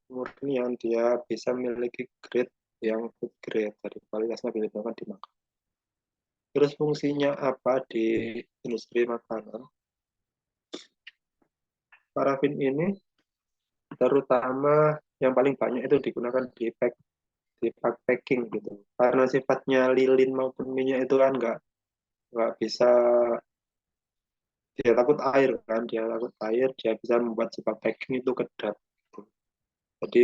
dia bisa memiliki grade yang food grade, jadi kualitasnya bisa digunakan di makanan. Terus fungsinya apa di industri makanan? Parafin ini terutama yang paling banyak itu digunakan di packing gitu. Karena sifatnya lilin maupun minyak itu kan nggak bisa, dia takut air kan, dia bisa membuat sebuah packing itu kedap gitu. Jadi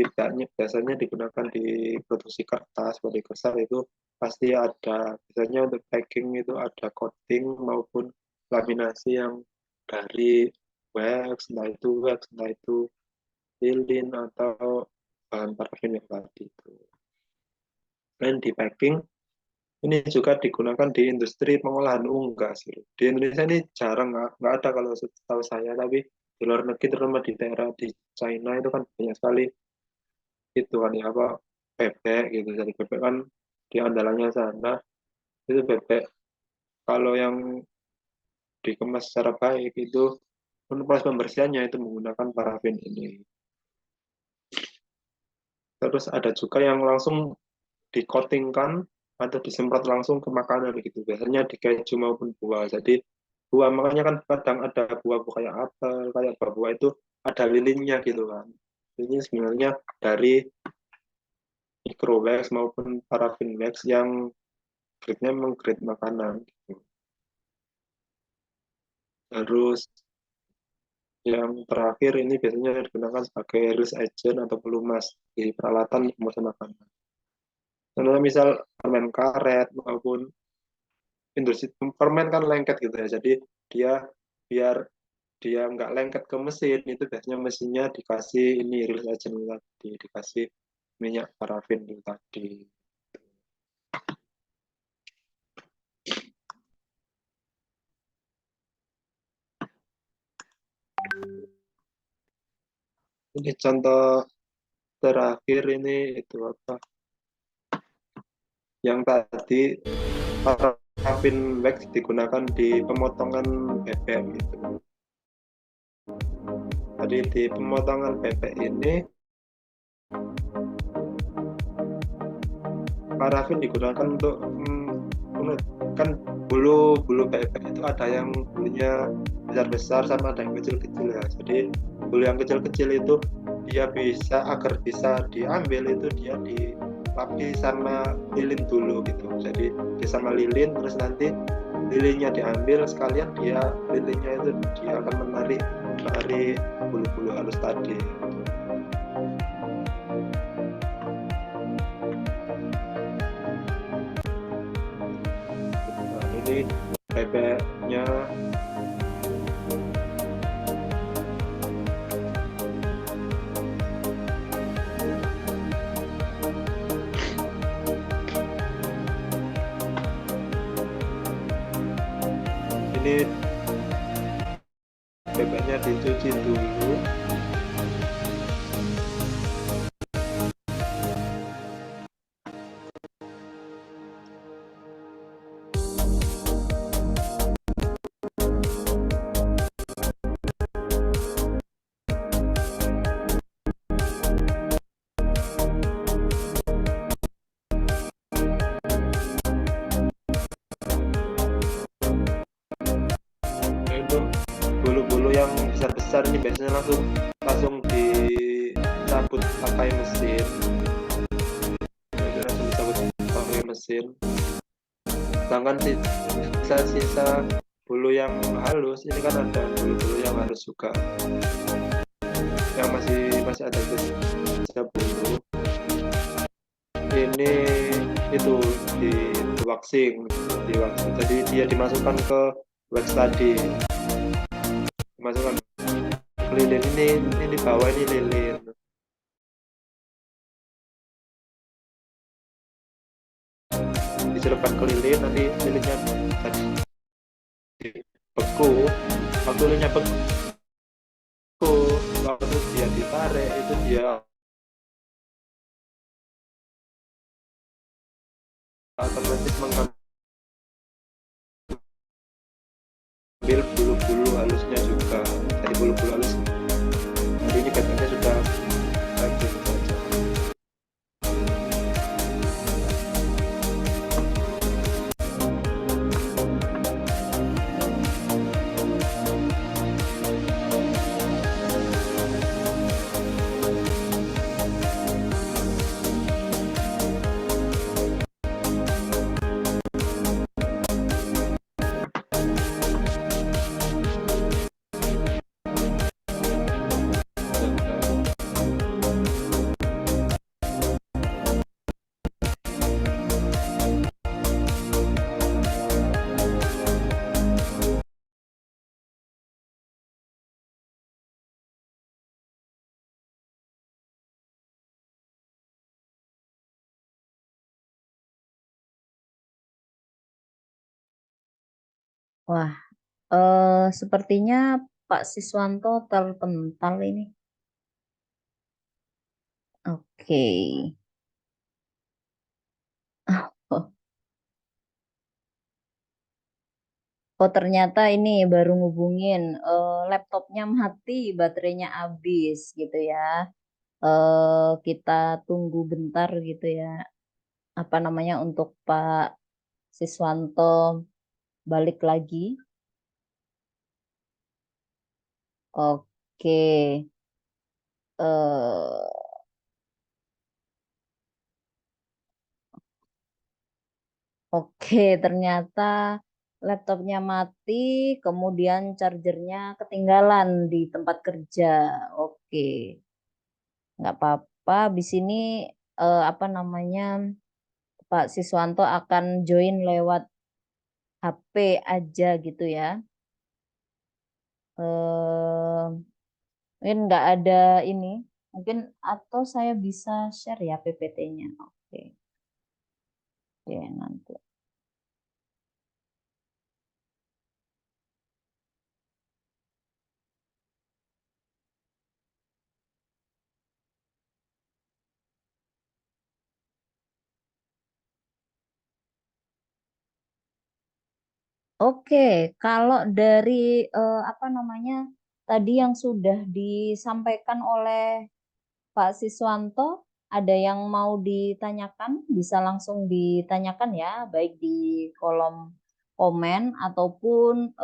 biasanya digunakan di produksi kertas, body besar itu pasti ada, biasanya untuk packing itu ada coating maupun laminasi yang dari wax, entah itu lilin atau bahan parafin yang tadi itu. Dan di packing ini juga digunakan di industri pengolahan unggas gitu. Di Indonesia ini jarang, nggak ada kalau setahu saya, tapi di luar negeri terutama di daerah di China itu kan banyak sekali itu kan ya apa bebek gitu. Jadi bebek kan di andalannya sana itu bebek kalau yang dikemas secara baik itu untuk proses pembersihannya itu menggunakan parafin ini. Terus ada juga yang langsung dikotingkan atau disemprot langsung ke makanan gitu. Biasanya di keju maupun buah. Jadi buah makanya kan kadang ada buah-buah kayak apel, kayak buah itu ada lilinnya gitu kan. Ini sebenarnya dari micro wax maupun parafin wax yang grade-nya memang grade makanan gitu. Terus yang terakhir ini biasanya digunakan sebagai release agent atau pelumas di peralatan pembuatan makanan. Contohnya misal permen karet maupun industri permen kan lengket gitu ya. Jadi dia biar dia nggak lengket ke mesin itu biasanya mesinnya dikasih ini release agent tadi, dikasih minyak parafin itu tadi. Ini contoh terakhir ini itu apa? Yang tadi parafin wax digunakan di pemotongan bebek gitu. Jadi di pemotongan bebek ini parafin digunakan untuk kan bulu bebek itu ada yang bulunya besar sama ada yang kecil-kecil ya. Jadi bulu yang kecil-kecil itu dia agar bisa diambil itu dia dilapis sama lilin dulu gitu. Jadi dia sama lilin terus nanti lilinnya diambil sekalian lilinnya itu dia akan menarik bulu-bulu halus tadi. Nah, ini bebeknya ini bebeknya dicuci dulu. Itu bulu-bulu yang besar-besar ini biasanya langsung dicabut pakai mesin. Langsung dicabut pakai mesin. Sedangkan sisa bulu yang halus ini kan ada bulu-bulu yang harus juga yang masih masih ada sisa bulu ini itu di waxing jadi dia dimasukkan ke wax tadi, dimasukkan ke lilin ini bawah ini lilin dicelupkan ke lilin, nanti lilinnya tadi beku, waktu lilinnya beku waktu dia ditarik itu dia otomatis mengambil bulu-bulu halusnya juga. Jadi bulu-bulu halus jadi ini katanya sudah bagus saja. Wah, sepertinya Pak Siswanto terpental ini. Oke. Oh, oh, ternyata ini baru ngubungin, laptopnya mati, baterainya habis gitu ya. Kita tunggu bentar gitu ya. Apa namanya untuk Pak Siswanto balik lagi. Oke. eh Oke, ternyata laptopnya mati, kemudian chargernya ketinggalan di tempat kerja. Oke, nggak apa-apa. Di sini apa namanya Pak Siswanto akan join lewat HP aja gitu ya. Eh, Mungkin nggak ada ini, mungkin atau saya bisa share ya PPT-nya. Oke, oke nanti. Oke, kalau dari apa namanya tadi yang sudah disampaikan oleh Pak Siswanto, ada yang mau ditanyakan, bisa langsung ditanyakan ya, baik di kolom komen ataupun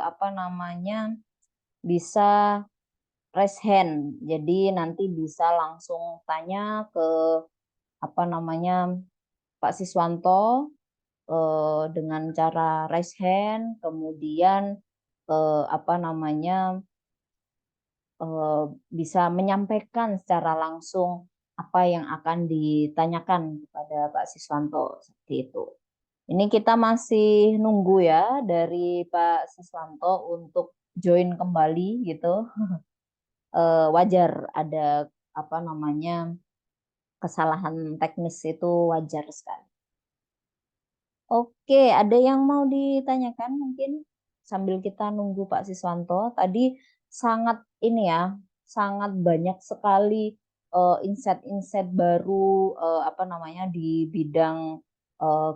apa namanya bisa raise hand. Jadi nanti bisa langsung tanya ke apa namanya Pak Siswanto dengan cara raise hand, kemudian apa namanya eh, bisa menyampaikan secara langsung apa yang akan ditanyakan kepada Pak Siswanto seperti itu. Ini kita masih nunggu ya dari Pak Siswanto untuk join kembali gitu. Wajar ada apa namanya kesalahan teknis itu wajar sekali. Oke, ada yang mau ditanyakan mungkin sambil kita nunggu Pak Siswanto. Tadi sangat ini ya, sangat banyak sekali insight-insight baru apa namanya di bidang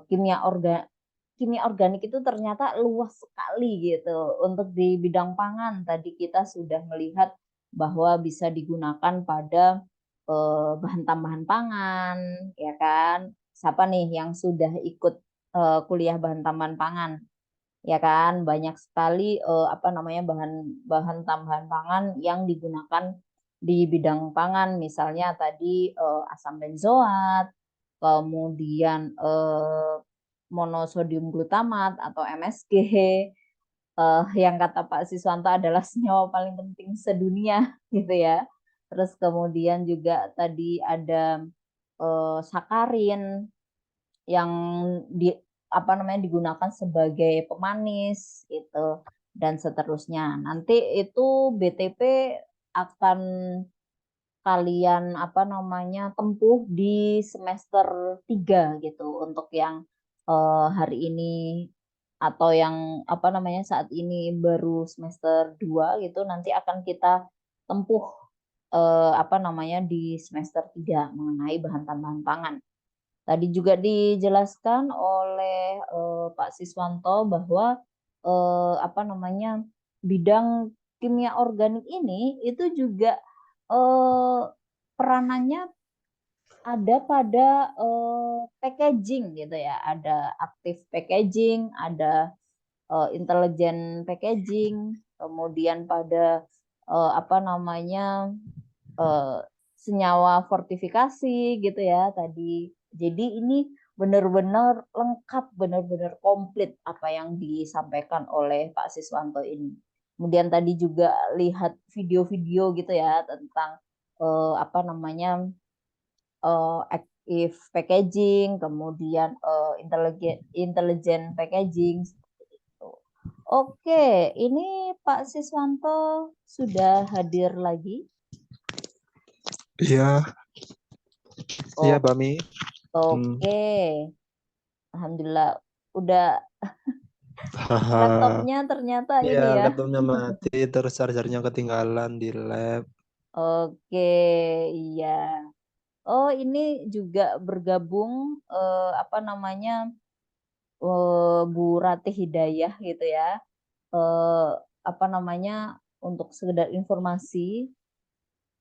kimia organik itu ternyata luas sekali gitu. Untuk di bidang pangan tadi kita sudah melihat bahwa bisa digunakan pada bahan tambahan pangan, ya kan? Siapa nih yang sudah ikut kuliah bahan tambahan pangan, ya kan? Banyak sekali apa namanya bahan tambahan pangan yang digunakan di bidang pangan, misalnya tadi asam benzoat, kemudian monosodium glutamat atau MSG, yang kata Pak Siswanto adalah senyawa paling penting sedunia, gitu ya. Terus kemudian juga tadi ada sakarin yang digunakan sebagai pemanis gitu dan seterusnya. Nanti itu BTP akan kalian tempuh di semester 3 gitu untuk yang hari ini atau yang saat ini baru semester 2 gitu nanti akan kita tempuh di semester 3 mengenai bahan tambahan pangan. Tadi juga dijelaskan oleh Pak Siswanto bahwa bidang kimia organik ini itu juga eh, peranannya ada pada packaging gitu ya, ada aktif packaging, ada intelijen packaging, kemudian pada eh, senyawa fortifikasi gitu ya tadi. Jadi ini benar-benar lengkap, benar-benar komplit apa yang disampaikan oleh Pak Siswanto ini. Kemudian tadi juga lihat video-video gitu ya tentang active packaging, kemudian intelligent packaging. Oke, ini Pak Siswanto sudah hadir lagi. Iya, iya Oh, Bami. oke. Alhamdulillah udah Haha. laptopnya ternyata Iya, ini ya. laptopnya mati, terus chargernya ketinggalan di lab. Oke, iya. Oh, ini juga bergabung Bu Ratih Hidayah gitu ya. Eh, untuk sekedar informasi,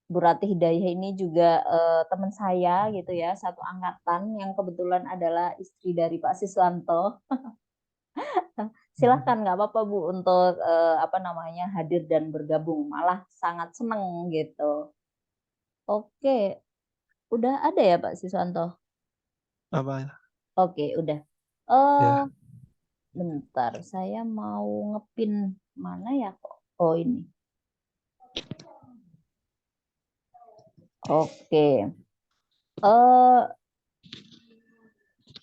Bu Ratih Hidayah ini juga teman saya gitu ya, satu angkatan yang kebetulan adalah istri dari Pak Siswanto. Silahkan nggak apa-apa Bu untuk hadir dan bergabung. Malah sangat seneng gitu. Oke, udah ada ya Pak Siswanto? Apa ya? Oke, udah. Eh, Ya, bentar, saya mau ngepin mana ya kok? Oh ini. Oke. Eh,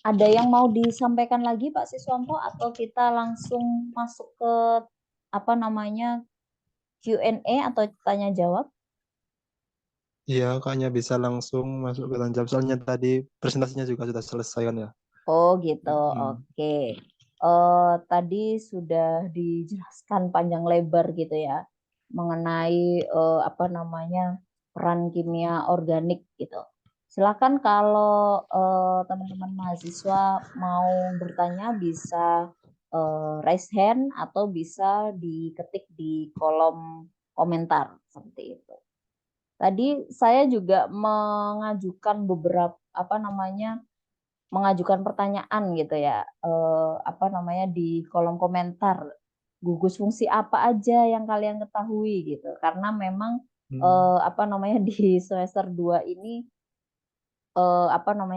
ada yang mau disampaikan lagi Pak Siswanto atau kita langsung masuk ke Q&A atau tanya jawab? iya kayaknya bisa langsung masuk ke tanya jawab. Soalnya tadi presentasinya juga sudah selesai kan ya. Oh gitu, Hmm. oke. Tadi sudah dijelaskan panjang lebar gitu ya mengenai peran kimia organik gitu. Silakan kalau teman-teman mahasiswa mau bertanya bisa raise hand atau bisa diketik di kolom komentar seperti itu. Tadi saya juga mengajukan pertanyaan gitu ya, di kolom komentar. Gugus fungsi apa aja yang kalian ketahui gitu. Karena memang Hmm. di semester 2 ini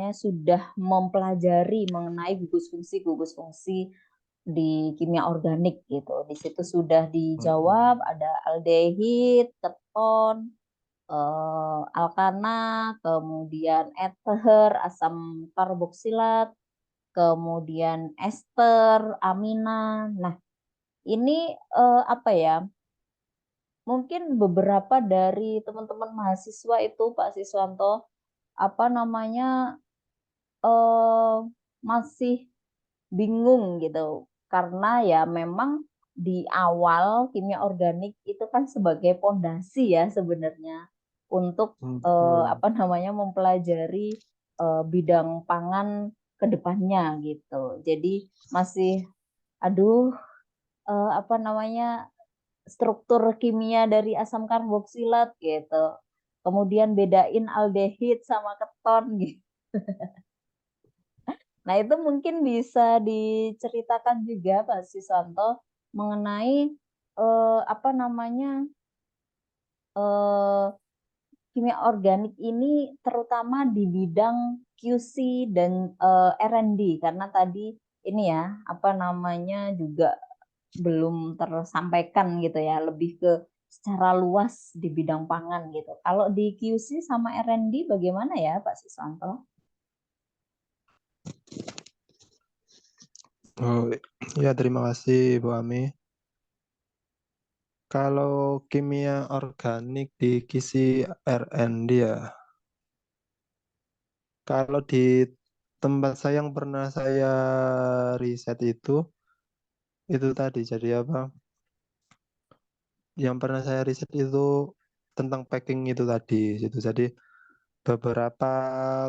sudah mempelajari mengenai gugus fungsi di kimia organik gitu. Di situ sudah dijawab Hmm. ada aldehid, keton, alkana, kemudian ether, asam karboksilat, kemudian ester, amina. Nah, ini apa ya? Mungkin beberapa dari teman-teman mahasiswa itu Pak Siswanto apa namanya eh, masih bingung gitu. Karena ya memang di awal kimia organik itu kan sebagai pondasi ya sebenarnya untuk Betul. mempelajari bidang pangan ke depannya gitu. Jadi masih aduh struktur kimia dari asam karboksilat gitu. Kemudian bedain aldehid sama keton gitu. Nah, itu mungkin bisa diceritakan juga Pak Sisanto mengenai eh, apa namanya eh, kimia organik ini terutama di bidang QC dan R&D karena tadi ini ya juga belum tersampaikan gitu ya lebih ke secara luas di bidang pangan gitu. Kalau di QC sama R&D bagaimana ya Pak Siswanto? Oh, ya terima kasih Bu Ami. Kalau kimia organik di kisi R&D ya, kalau di tempat saya yang pernah saya riset itu tadi jadi apa? Yang pernah saya riset itu tentang packing itu tadi. Itu jadi beberapa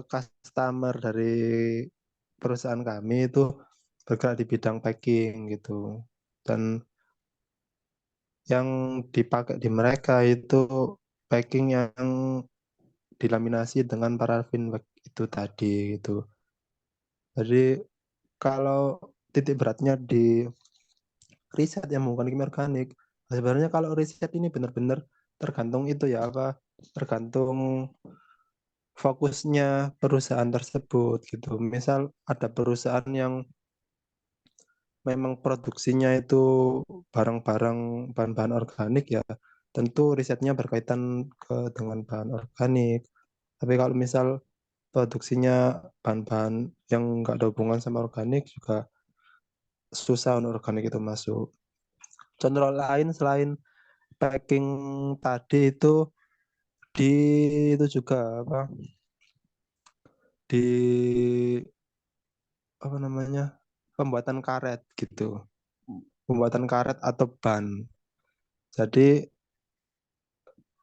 customer dari perusahaan kami itu bergerak di bidang packing gitu. Dan yang dipakai di mereka itu packing yang dilaminasi dengan parafin wax itu tadi gitu. Jadi kalau titik beratnya di riset yang menggunakan kimia organik, sebenarnya kalau riset ini benar-benar tergantung itu ya apa, tergantung fokusnya perusahaan tersebut gitu. Misal ada perusahaan yang memang produksinya itu barang-barang bahan-bahan organik ya, tentu risetnya berkaitan dengan bahan organik. Tapi kalau misal produksinya bahan-bahan yang nggak ada hubungan sama organik juga susah untuk organik itu masuk. Contoh lain selain packing tadi itu di itu juga apa di apa namanya pembuatan karet gitu, pembuatan karet atau ban. Jadi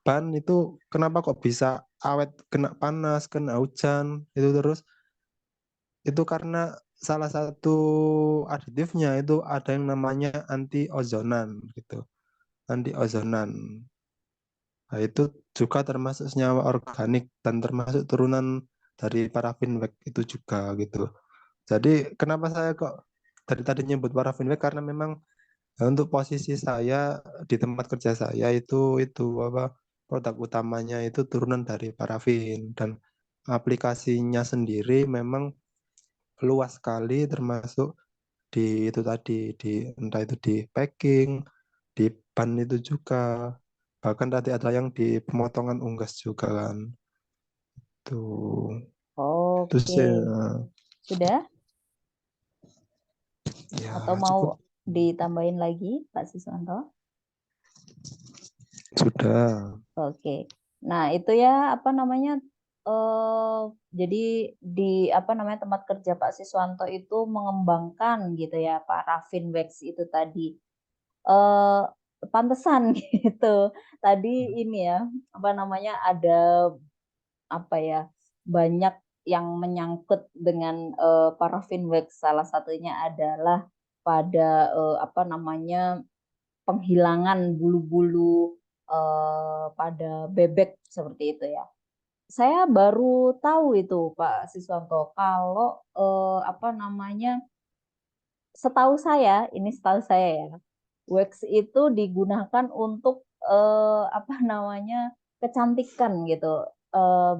ban itu kenapa kok bisa awet kena panas, kena hujan itu terus itu karena salah satu aditifnya itu ada yang namanya anti ozonan gitu, anti ozonan. Nah, itu juga termasuk senyawa organik dan termasuk turunan dari parafin wax itu juga gitu. Jadi kenapa saya kok dari tadi nyebut parafin wax karena memang untuk posisi saya di tempat kerja saya itu apa produk utamanya itu turunan dari parafin dan aplikasinya sendiri memang luas sekali termasuk di itu tadi di entah itu di packing, di ban itu juga. Bahkan tadi ada yang di pemotongan unggas juga kan. Tuh. Itu Oke, sih sudah? Atau ya mau cukup ditambahin lagi Pak Siswanto? sudah. Oke. Nah, itu ya apa namanya jadi di apa namanya tempat kerja Pak Siswanto itu mengembangkan gitu ya parafin wax itu tadi. Eh Pantesan gitu. Tadi ini ya apa namanya ada apa ya banyak yang menyangkut dengan parafin wax. Salah satunya adalah pada apa namanya penghilangan bulu-bulu pada bebek seperti itu ya. Saya baru tahu itu Pak Siswanto kalau apa namanya setahu saya ya, wax itu digugakan untuk apa namanya kecantikan gitu.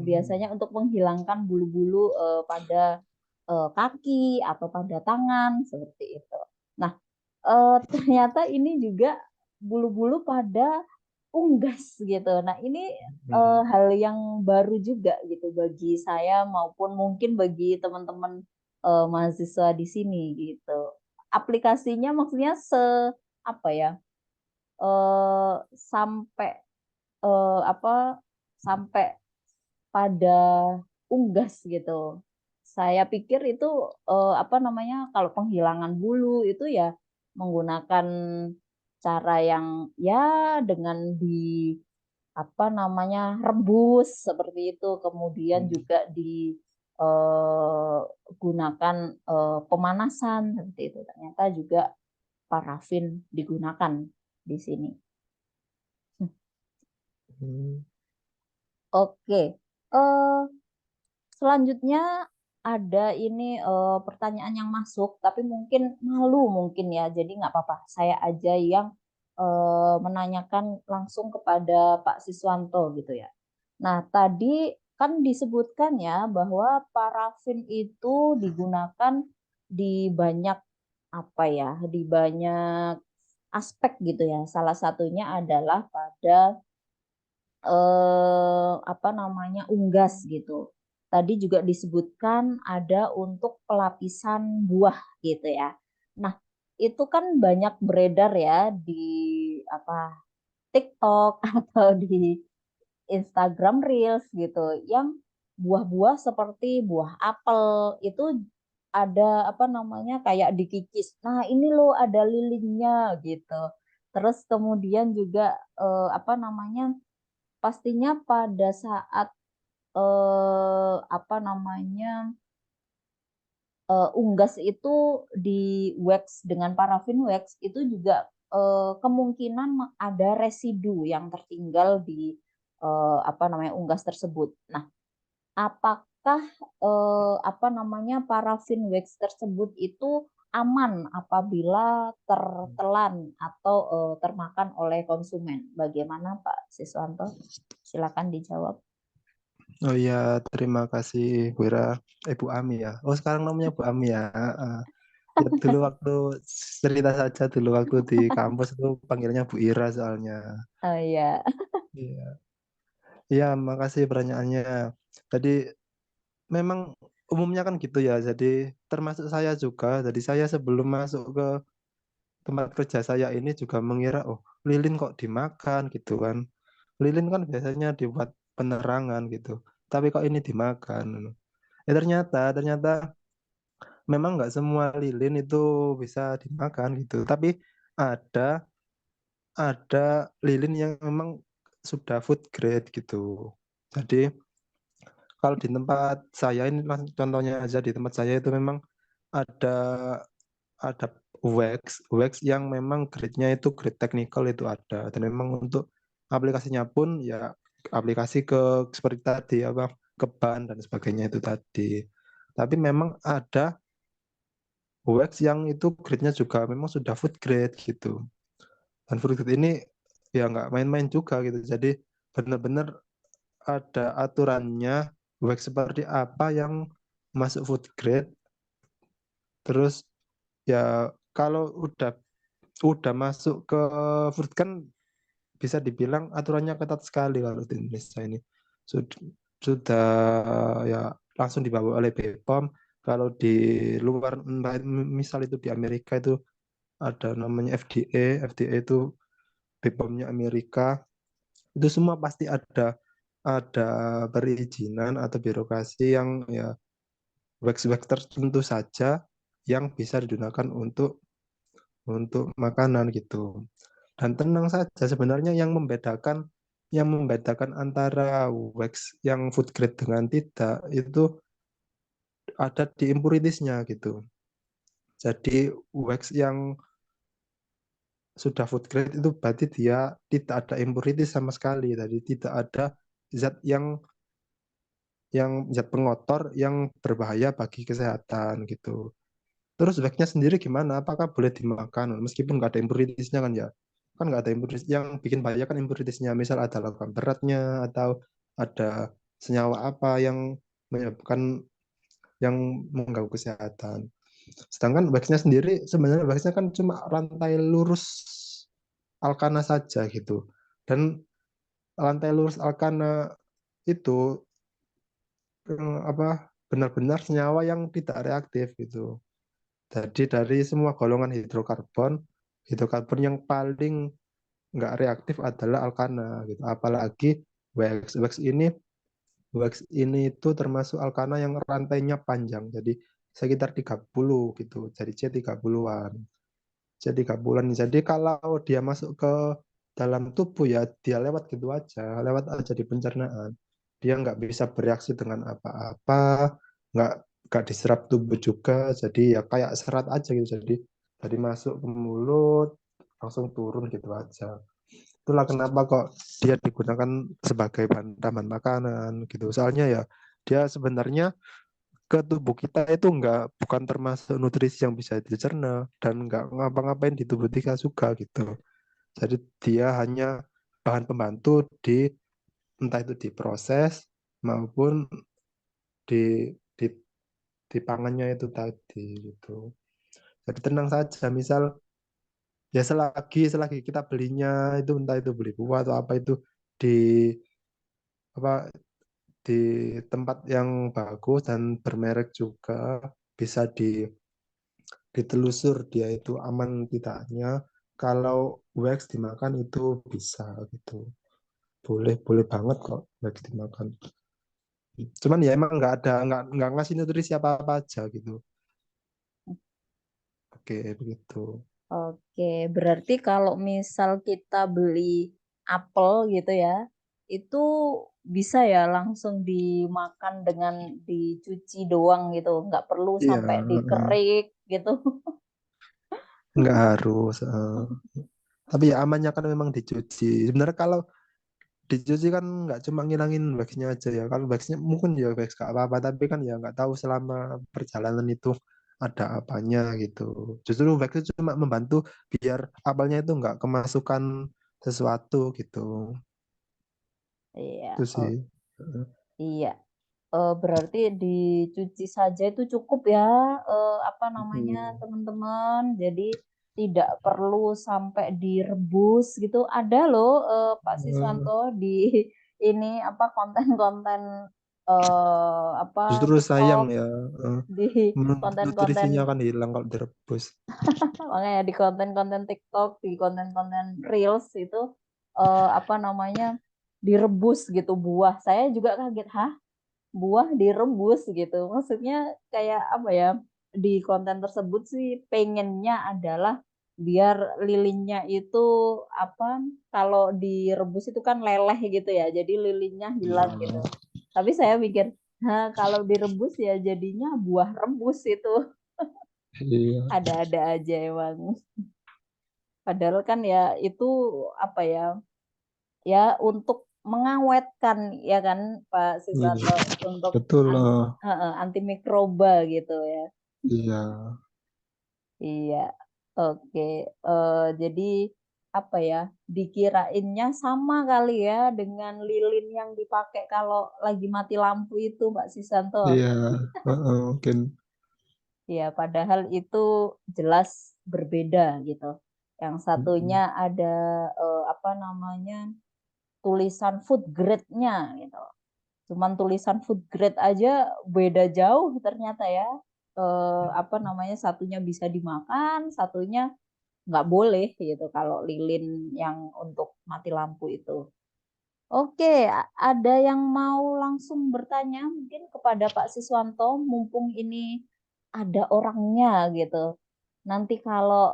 Biasanya untuk menghilangkan bulu-bulu pada kaki atau pada tangan seperti itu. Nah, ternyata ini juga bulu-bulu pada unggas gitu. Nah, ini hal yang baru juga gitu bagi saya maupun mungkin bagi teman-teman mahasiswa di sini gitu. Aplikasinya maksudnya apa ya? Sampai apa sampai pada unggas gitu. Saya pikir itu apa namanya kalau penghilangan bulu itu ya menggunakan cara yang ya dengan di apa namanya rebus seperti itu kemudian juga digunakan pemanasan seperti itu ternyata juga parafin digunakan di sini. Oke, eh selanjutnya ada ini pertanyaan yang masuk, tapi mungkin malu mungkin ya, jadi nggak apa-apa. Saya aja yang menanyakan langsung kepada Pak Siswanto gitu ya. Nah, tadi kan disebutkan ya bahwa parafin itu digunakan di banyak apa ya, di banyak aspek gitu ya. Salah satunya adalah pada apa namanya, unggas gitu. Tadi juga disebutkan ada untuk pelapisan buah gitu ya. Nah, itu kan banyak beredar ya di apa TikTok atau di Instagram Reels gitu yang buah-buah seperti buah apel itu ada apa namanya kayak dikikis. Nah, ini loh ada lilinnya gitu. Terus kemudian juga apa namanya pastinya pada saat apa namanya unggas itu di wax dengan parafin wax itu juga kemungkinan ada residu yang tertinggal di apa namanya unggas tersebut. Nah, apakah apa namanya parafin wax tersebut itu aman apabila tertelan atau termakan oleh konsumen? Bagaimana Pak Siswanto? Silakan dijawab. Oh iya, terima kasih Wira. Bu Ami ya. Oh sekarang namanya Bu Ami ya. Heeh. Ya, dulu waktu cerita saja dulu waktu di kampus itu panggilnya Bu Ira soalnya. Oh iya. Iya. Iya, makasih pertanyaannya. Jadi memang umumnya kan gitu ya. Jadi termasuk saya juga. Jadi saya sebelum masuk ke tempat kerja saya ini juga mengira, oh lilin kok dimakan gitu kan. Lilin kan biasanya dibuat penerangan gitu. Tapi kok ini dimakan. Ternyata memang nggak semua lilin itu bisa dimakan gitu. Tapi ada lilin yang memang sudah food grade gitu. Jadi kalau di tempat saya ini contohnya aja di tempat saya itu memang ada wax yang memang grade-nya itu grade technical itu ada dan memang untuk aplikasinya pun ya aplikasi ke seperti tadi apa ke ban dan sebagainya itu tadi. Tapi memang ada wax yang itu grade-nya juga memang sudah food grade gitu. Dan food grade ini ya nggak main-main juga gitu. Jadi benar-benar ada aturannya wax seperti apa yang masuk food grade. Terus ya kalau udah masuk ke food kan bisa dibilang aturannya ketat sekali kalau di Indonesia ini. Sudah, sudah ya langsung dibawa oleh BPOM. Kalau di luar misal itu di Amerika itu ada namanya FDA, FDA itu BPOM-nya Amerika. Itu semua pasti ada perizinan atau birokrasi yang ya wax-wax tertentu saja yang bisa digunakan untuk makanan gitu. Dan tenang saja sebenarnya yang membedakan antara wax yang food grade dengan tidak itu ada di impuritiesnya gitu. Jadi wax yang sudah food grade itu berarti dia tidak ada impurities sama sekali. Jadi tidak ada zat yang zat pengotor yang berbahaya bagi kesehatan gitu. Terus waxnya sendiri gimana? Apakah boleh dimakan? Meskipun nggak ada impuritiesnya kan ya. Kan nggak ada impurities. Yang bikin bahaya kan impuritiesnya. Misal ada logam beratnya atau ada senyawa apa yang menyebabkan yang mengganggu kesehatan. Sedangkan waxnya sendiri sebenarnya waxnya kan cuma rantai lurus alkana saja gitu. Dan rantai lurus alkana itu apa benar-benar senyawa yang tidak reaktif gitu. Jadi dari semua golongan hidrokarbon yang paling nggak reaktif adalah alkana gitu. Apalagi wax ini itu termasuk alkana yang rantainya panjang. Jadi sekitar 30 gitu. Jadi C30-an. C30-an. Jadi kalau dia masuk ke dalam tubuh ya dia lewat gitu aja, lewat aja di pencernaan. Dia nggak bisa bereaksi dengan apa-apa, nggak nggak diserap tubuh juga, jadi ya kayak serat aja gitu. Jadi dari masuk ke mulut langsung turun gitu aja. Itulah kenapa kok dia digunakan sebagai bahan tambahan makanan gitu. Soalnya ya dia sebenarnya ke tubuh kita itu bukan termasuk nutrisi yang bisa dicerna dan nggak ngapa-ngapain di tubuh kita juga gitu. Jadi dia hanya bahan pembantu entah itu diproses maupun di di pangannya itu tadi gitu. Jadi tenang saja, misal ya selagi kita belinya itu entah itu beli buah atau apa itu di apa di tempat yang bagus dan bermerek juga, bisa ditelusur dia itu aman tidaknya. Kalau wax dimakan itu bisa gitu, boleh boleh banget kok wax dimakan. Cuman ya emang nggak ngasih nutrisi apa apa aja gitu. Oke begitu. Oke, berarti kalau misal kita beli apel gitu ya, itu bisa ya langsung dimakan dengan dicuci doang gitu, nggak perlu Iya, sampai dikerik gitu. nggak harus. Tapi ya amannya kan memang dicuci. Sebenarnya kalau dicuci kan nggak cuma ngilangin waxnya aja ya. Kalau waxnya mungkin ya wax gak apa-apa, tapi kan ya nggak tahu selama perjalanan itu ada apanya gitu. Justru wax itu cuma membantu biar apelnya itu nggak kemasukan sesuatu gitu. Iya, Itu sih. oh iya. Berarti dicuci saja itu cukup ya, apa namanya Hmm. teman-teman. Jadi tidak perlu sampai direbus gitu. Ada loh Pak Eh, Siswanto di ini apa konten-konten apa Justru sayang TikTok, ya. eh, di konten-konten Nutrisinya kan hilang kalau direbus. makanya di konten-konten TikTok, di konten-konten Reels itu apa namanya direbus gitu buah. Saya juga kaget, hah? Buah direbus gitu. Maksudnya kayak apa ya? Di konten tersebut sih pengennya adalah biar lilinnya itu apa? Kalau direbus itu kan leleh gitu ya. Jadi lilinnya hilang gitu. Iya. Tapi saya mikir, nah kalau direbus ya jadinya buah rebus itu. Iya. Ada-ada aja emang. Padahal kan ya itu apa ya? Ya untuk mengawetkan ya kan Pak Iya. Susanto untuk Betul an- loh. antimikroba gitu ya. Iya. Iya, oke. Jadi apa ya? Dikirainnya sama kali ya dengan lilin yang dipakai kalau lagi mati lampu itu, Mbak Sisanto. Iya. Mungkin. Ya, padahal itu jelas berbeda gitu. Yang satunya Mm-mm. ada apa namanya tulisan food grade-nya gitu. Cuman tulisan food grade aja beda jauh ternyata ya. Apa namanya satunya bisa dimakan, satunya nggak boleh gitu kalau lilin yang untuk mati lampu itu. Oke, ada yang mau langsung bertanya mungkin kepada Pak Siswanto, mumpung ini ada orangnya gitu. Nanti kalau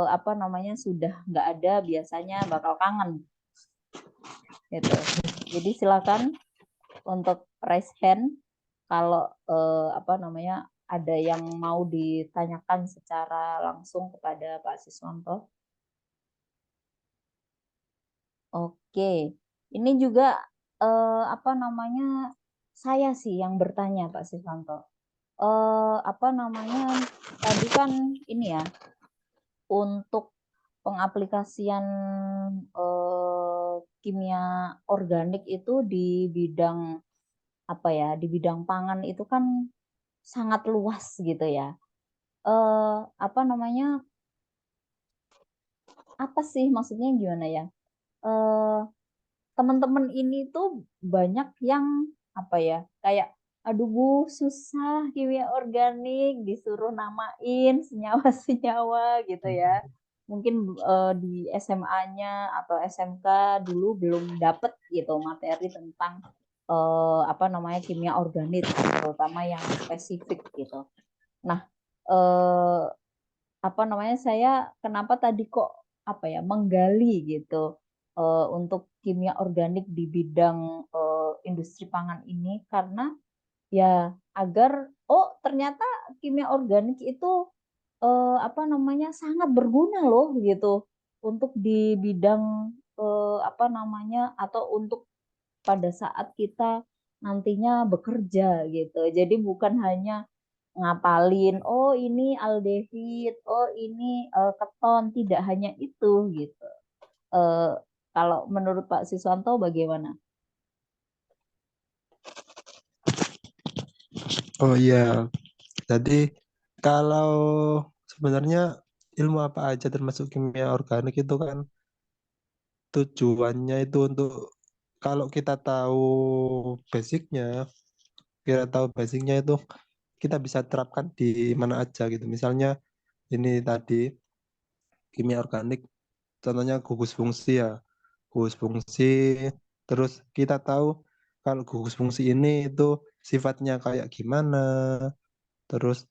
apa namanya sudah nggak ada, biasanya bakal kangen gitu. Jadi silakan untuk raise hand kalau apa namanya ada yang mau ditanyakan secara langsung kepada Pak Siswanto. Oke, ini juga apa namanya saya sih yang bertanya Pak Siswanto. Apa namanya tadi kan ini ya untuk pengaplikasian kimia organik itu di bidang apa ya di bidang pangan itu kan sangat luas gitu ya. Apa namanya apa sih maksudnya gimana ya? Eh, Teman-teman ini tuh banyak yang apa ya kayak aduh bu susah kimia organik disuruh namain senyawa-senyawa gitu ya mungkin di SMA-nya atau SMK dulu belum dapet gitu materi tentang apa namanya kimia organik terutama yang spesifik gitu. Nah eh, apa namanya saya kenapa tadi kok apa ya menggali gitu untuk kimia organik di bidang industri pangan ini karena ya agar oh ternyata kimia organik itu apa namanya sangat berguna loh gitu untuk di bidang apa namanya atau untuk pada saat kita nantinya bekerja gitu. Jadi bukan hanya ngapalin, oh ini aldehid, oh ini keton, tidak hanya itu gitu. Eh, Kalau menurut Pak Siswanto bagaimana? Oh iya. Jadi kalau sebenarnya ilmu apa aja termasuk kimia organik itu kan tujuannya itu untuk kalau basicnya, kita tahu basicnya itu kita bisa terapkan di mana aja gitu. Misalnya ini tadi kimia organik, contohnya gugus fungsi ya, gugus fungsi. Terus kita tahu kalau gugus fungsi ini itu sifatnya kayak gimana. Terus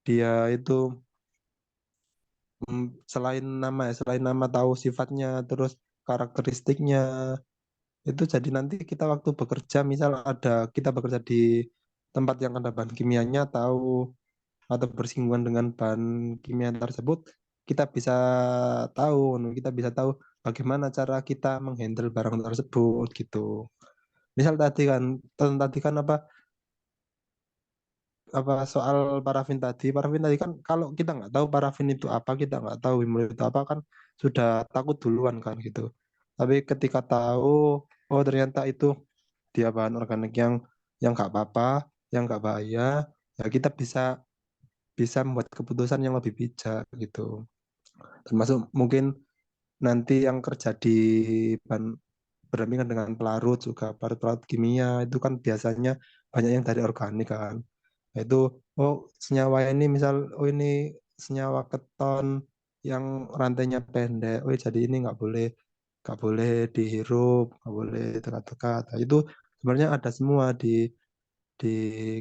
dia itu selain nama tahu sifatnya, terus karakteristiknya. Itu jadi nanti kita waktu bekerja, misal kita bekerja di tempat yang ada bahan kimianya, tahu atau bersinggungan dengan bahan kimia tersebut, kita bisa tahu bagaimana cara kita menghandle barang tersebut gitu. Misal tadi kan apa soal parafin tadi kan kalau kita nggak tahu parafin itu apa, kita nggak tahu wimul itu apa, kan sudah takut duluan kan gitu. Tapi ketika tahu, oh ternyata itu dia bahan organik yang nggak apa-apa, yang nggak bahaya, ya kita bisa bisa membuat keputusan yang lebih bijak gitu. Termasuk mungkin nanti yang kerja di bahan berdampingan dengan pelarut juga, pelarut kimia itu kan biasanya banyak yang dari organik kan. Nah, itu oh senyawa ini misal oh ini senyawa keton yang rantainya pendek, oh jadi ini nggak boleh dihirup, nggak boleh dekat-dekat. Nah, itu sebenarnya ada semua di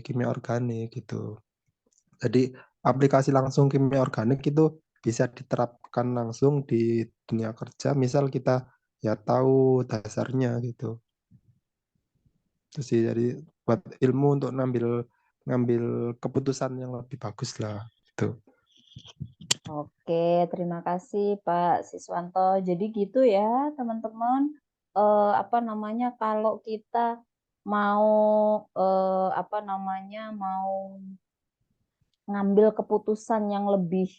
kimia organik gitu. Jadi aplikasi langsung kimia organik itu bisa diterapkan langsung di dunia kerja. Misal kita ya tahu dasarnya gitu. Itu sih jadi buat ilmu untuk ngambil ngambil keputusan yang lebih bagus lah gitu. Oke, terima kasih Pak Siswanto. Jadi gitu ya, teman-teman. Apa namanya, kalau kita mau apa namanya, mau ngambil keputusan yang lebih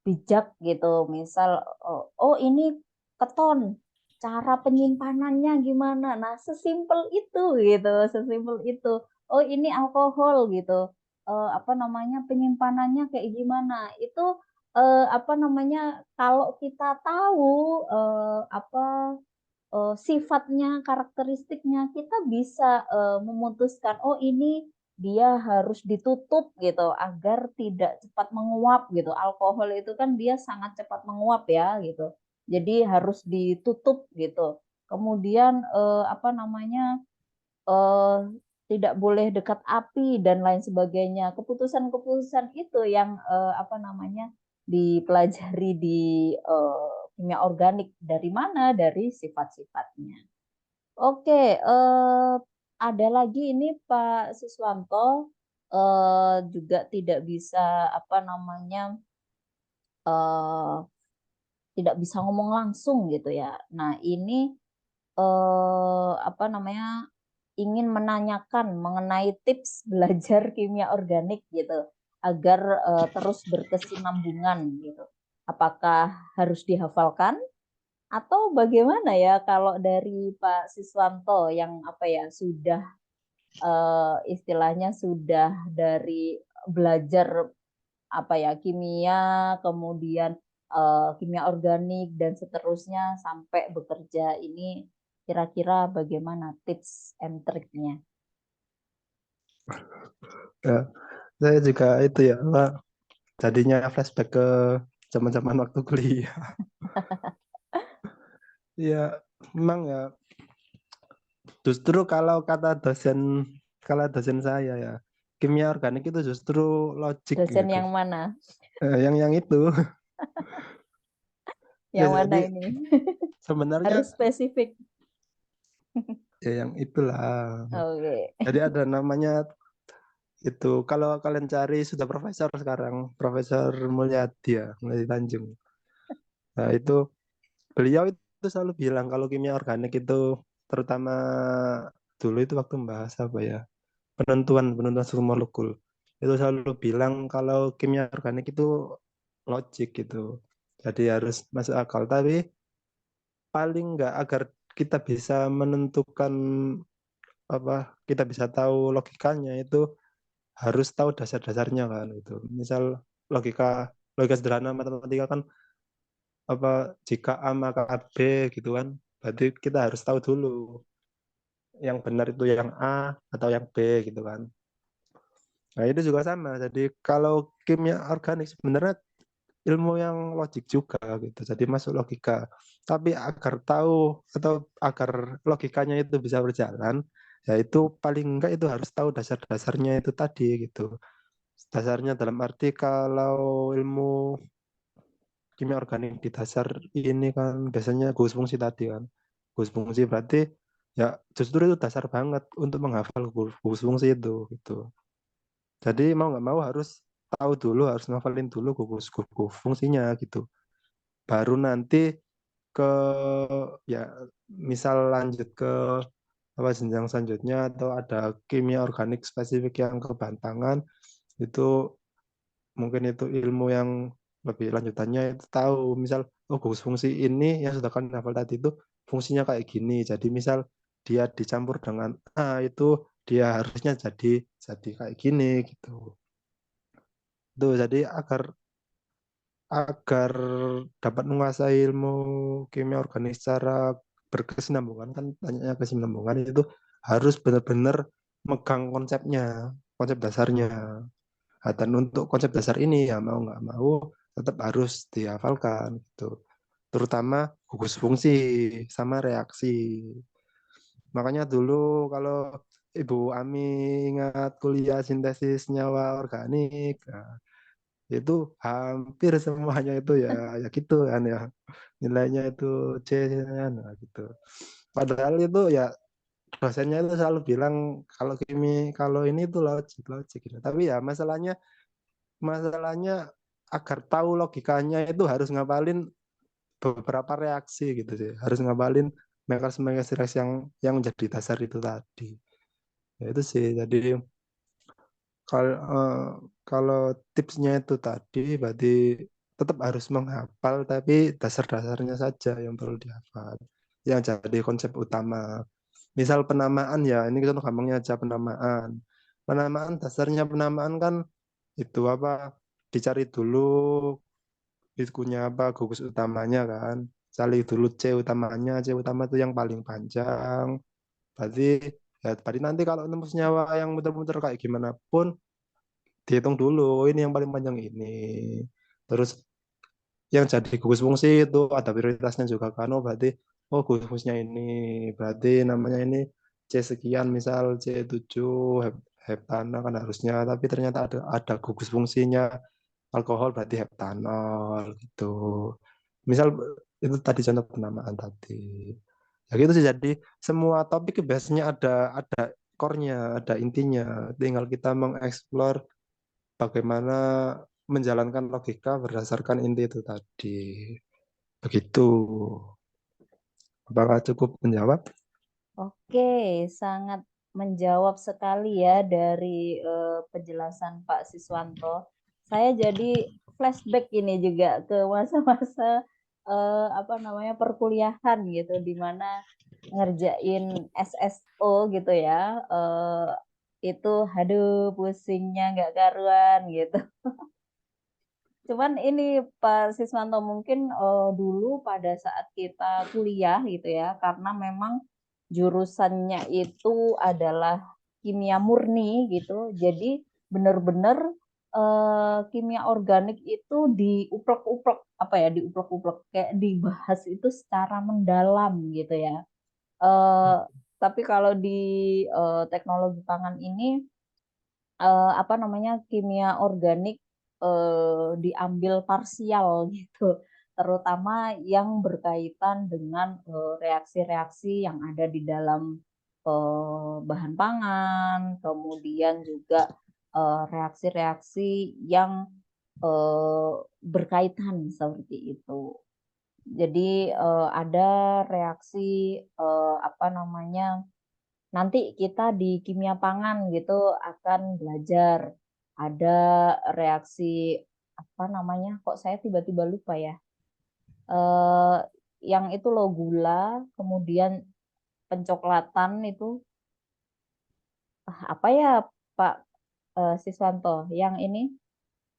bijak gitu. Misal, oh ini keton, cara penyimpanannya gimana? Nah, sesimpel itu gitu, sesimpel itu. Oh ini alkohol gitu. Apa namanya penyimpanannya kayak gimana? Itu apa namanya kalau kita tahu apa sifatnya, karakteristiknya, kita bisa memutuskan, oh ini dia harus ditutup gitu agar tidak cepat menguap gitu. Alkohol itu kan dia sangat cepat menguap ya gitu. Jadi harus ditutup gitu. Kemudian apa namanya eh, tidak boleh dekat api dan lain sebagainya. Keputusan-keputusan itu yang apa namanya dipelajari di kimia organik. Dari mana? Dari sifat-sifatnya. Oke, ada lagi ini Pak Siswanto juga tidak bisa apa namanya eh, tidak bisa ngomong langsung gitu ya. Nah ini apa namanya ingin menanyakan mengenai tips belajar kimia organik gitu agar terus berkesinambungan gitu. Apakah harus dihafalkan atau bagaimana ya kalau dari Pak Siswanto yang apa ya sudah istilahnya sudah dari belajar apa ya kimia kemudian kimia organik dan seterusnya sampai bekerja ini kira-kira bagaimana tips and triknya? Ya, saya juga itu ya, Pak, jadinya flashback ke zaman-zaman waktu kuliah. Ya, memang ya, justru kalau dosen saya ya, kimia organik itu justru logik Dosen gitu. yang mana? Yang itu. Ya Yang mana jadi ini? sebenarnya Harus spesifik. ya yang itulah. Oke. Jadi ada namanya itu, kalau kalian cari sudah profesor sekarang, Profesor Mulyadi ya, Mulyadi Tanjung. Nah, itu beliau itu selalu bilang kalau kimia organik itu terutama dulu itu waktu membahas apa ya? Penentuan suhu molekul. Itu selalu bilang kalau kimia organik itu logik gitu. Jadi harus masuk akal, tapi paling enggak agar kita bisa menentukan kita bisa tahu logikanya itu harus tahu dasar-dasarnya kan itu. Misal logika logika sederhana matematika kan apa jika A maka B gitu kan. Berarti kita harus tahu dulu yang benar itu yang A atau yang B gitu kan. Nah, itu juga sama. Jadi kalau kimia organik sebenarnya ilmu yang logik juga gitu. Jadi masuk logika. Tapi agar tahu atau agar logikanya itu bisa berjalan, ya itu paling enggak itu harus tahu dasar-dasarnya itu tadi gitu. Dasarnya dalam arti kalau ilmu kimia organik di dasar ini kan biasanya gugus fungsi tadi kan. Gugus fungsi berarti ya justru itu dasar banget untuk menghafal gugus fungsi itu gitu. Jadi mau nggak mau harus tahu dulu, harus ngafalin dulu gugus fungsinya gitu. Baru nanti ke ya misal lanjut ke apa jenjang selanjutnya atau ada kimia organik spesifik yang kebantangan itu mungkin itu ilmu yang lebih lanjutannya itu tahu misal oh gugus fungsi ini yang sudah kan hafal tadi itu fungsinya kayak gini. Jadi misal dia dicampur dengan A itu dia harusnya jadi kayak gini gitu. Tuh, jadi agar agar dapat menguasai ilmu kimia organik secara berkesinambungan kan banyaknya kesinambungan itu harus benar-benar megang konsepnya, konsep dasarnya. Nah, dan untuk konsep dasar ini ya mau nggak mau tetap harus dihafalkan gitu. Terutama gugus fungsi sama reaksi. Makanya dulu kalau Ibu Ami ingat kuliah sintesis nyawa organik, nah, itu hampir semuanya itu ya ya gitu kan ya nilainya itu C kan, nah, gitu. Padahal itu ya dosennya itu selalu bilang kalau kalau ini itu logik logik gitu. Tapi ya masalahnya agar tahu logikanya itu harus ngapalin beberapa reaksi gitu sih. Harus ngapalin mekanisme reaksi yang menjadi dasar itu tadi. Ya itu sih. Jadi kalau kalau tipsnya itu tadi berarti tetap harus menghafal tapi dasar-dasarnya saja yang perlu dihafal. Yang jadi konsep utama. Misal penamaan ya, ini kita gampangnya aja penamaan. Penamaan dasarnya penamaan kan itu apa? Dicari dulu itunya apa gugus utamanya kan. Cari dulu C utamanya, C utama itu yang paling panjang. Berarti ya berarti nanti kalau nemu senyawa yang muter-muter kayak gimana pun dihitung dulu ini yang paling panjang ini. Terus yang jadi gugus fungsi itu ada prioritasnya juga kan. Oh berarti oh gugus fungsinya ini berarti namanya ini C sekian misal C7 heptana kan harusnya tapi ternyata ada gugus fungsinya alkohol berarti heptanol gitu. Misal itu tadi contoh penamaan tadi. Ya gitu sih jadi semua topik biasanya ada core-nya, ada intinya. Tinggal kita mengeksplor bagaimana menjalankan logika berdasarkan inti itu tadi. Begitu. Apakah cukup menjawab? Oke, sangat menjawab sekali ya dari penjelasan Pak Siswanto. Saya jadi flashback ini juga ke masa-masa apa namanya perkuliahan gitu, di mana ngerjain SSO gitu ya. Itu, aduh, pusingnya nggak karuan gitu. Cuman ini Pak Siswanto mungkin dulu pada saat kita kuliah gitu ya, karena memang jurusannya itu adalah kimia murni gitu. Jadi benar-benar kimia organik itu diuplek-uplek apa ya, diuplek-uplek kayak dibahas itu secara mendalam gitu ya. Eh, tapi kalau di teknologi pangan ini apa namanya kimia organik diambil parsial gitu, terutama yang berkaitan dengan reaksi-reaksi yang ada di dalam bahan pangan, kemudian juga reaksi-reaksi yang eh, berkaitan seperti itu. Jadi ada reaksi apa namanya nanti kita di kimia pangan gitu akan belajar ada reaksi apa namanya, kok saya tiba-tiba lupa ya. Eh, yang itu loh gula, kemudian pencoklatan itu apa ya Pak Siswanto, yang ini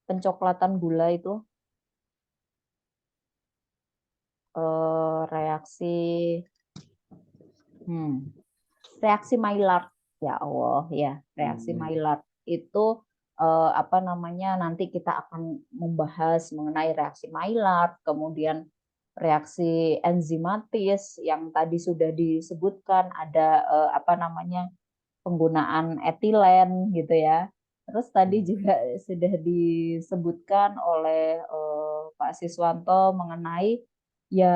pencoklatan gula itu. reaksi reaksi Maillard. Ya Allah, ya, reaksi Maillard itu apa namanya, nanti kita akan membahas mengenai reaksi Maillard, kemudian reaksi enzimatis yang tadi sudah disebutkan, ada apa namanya, penggunaan etilen gitu ya. Terus tadi juga sudah disebutkan oleh Pak Siswanto mengenai ya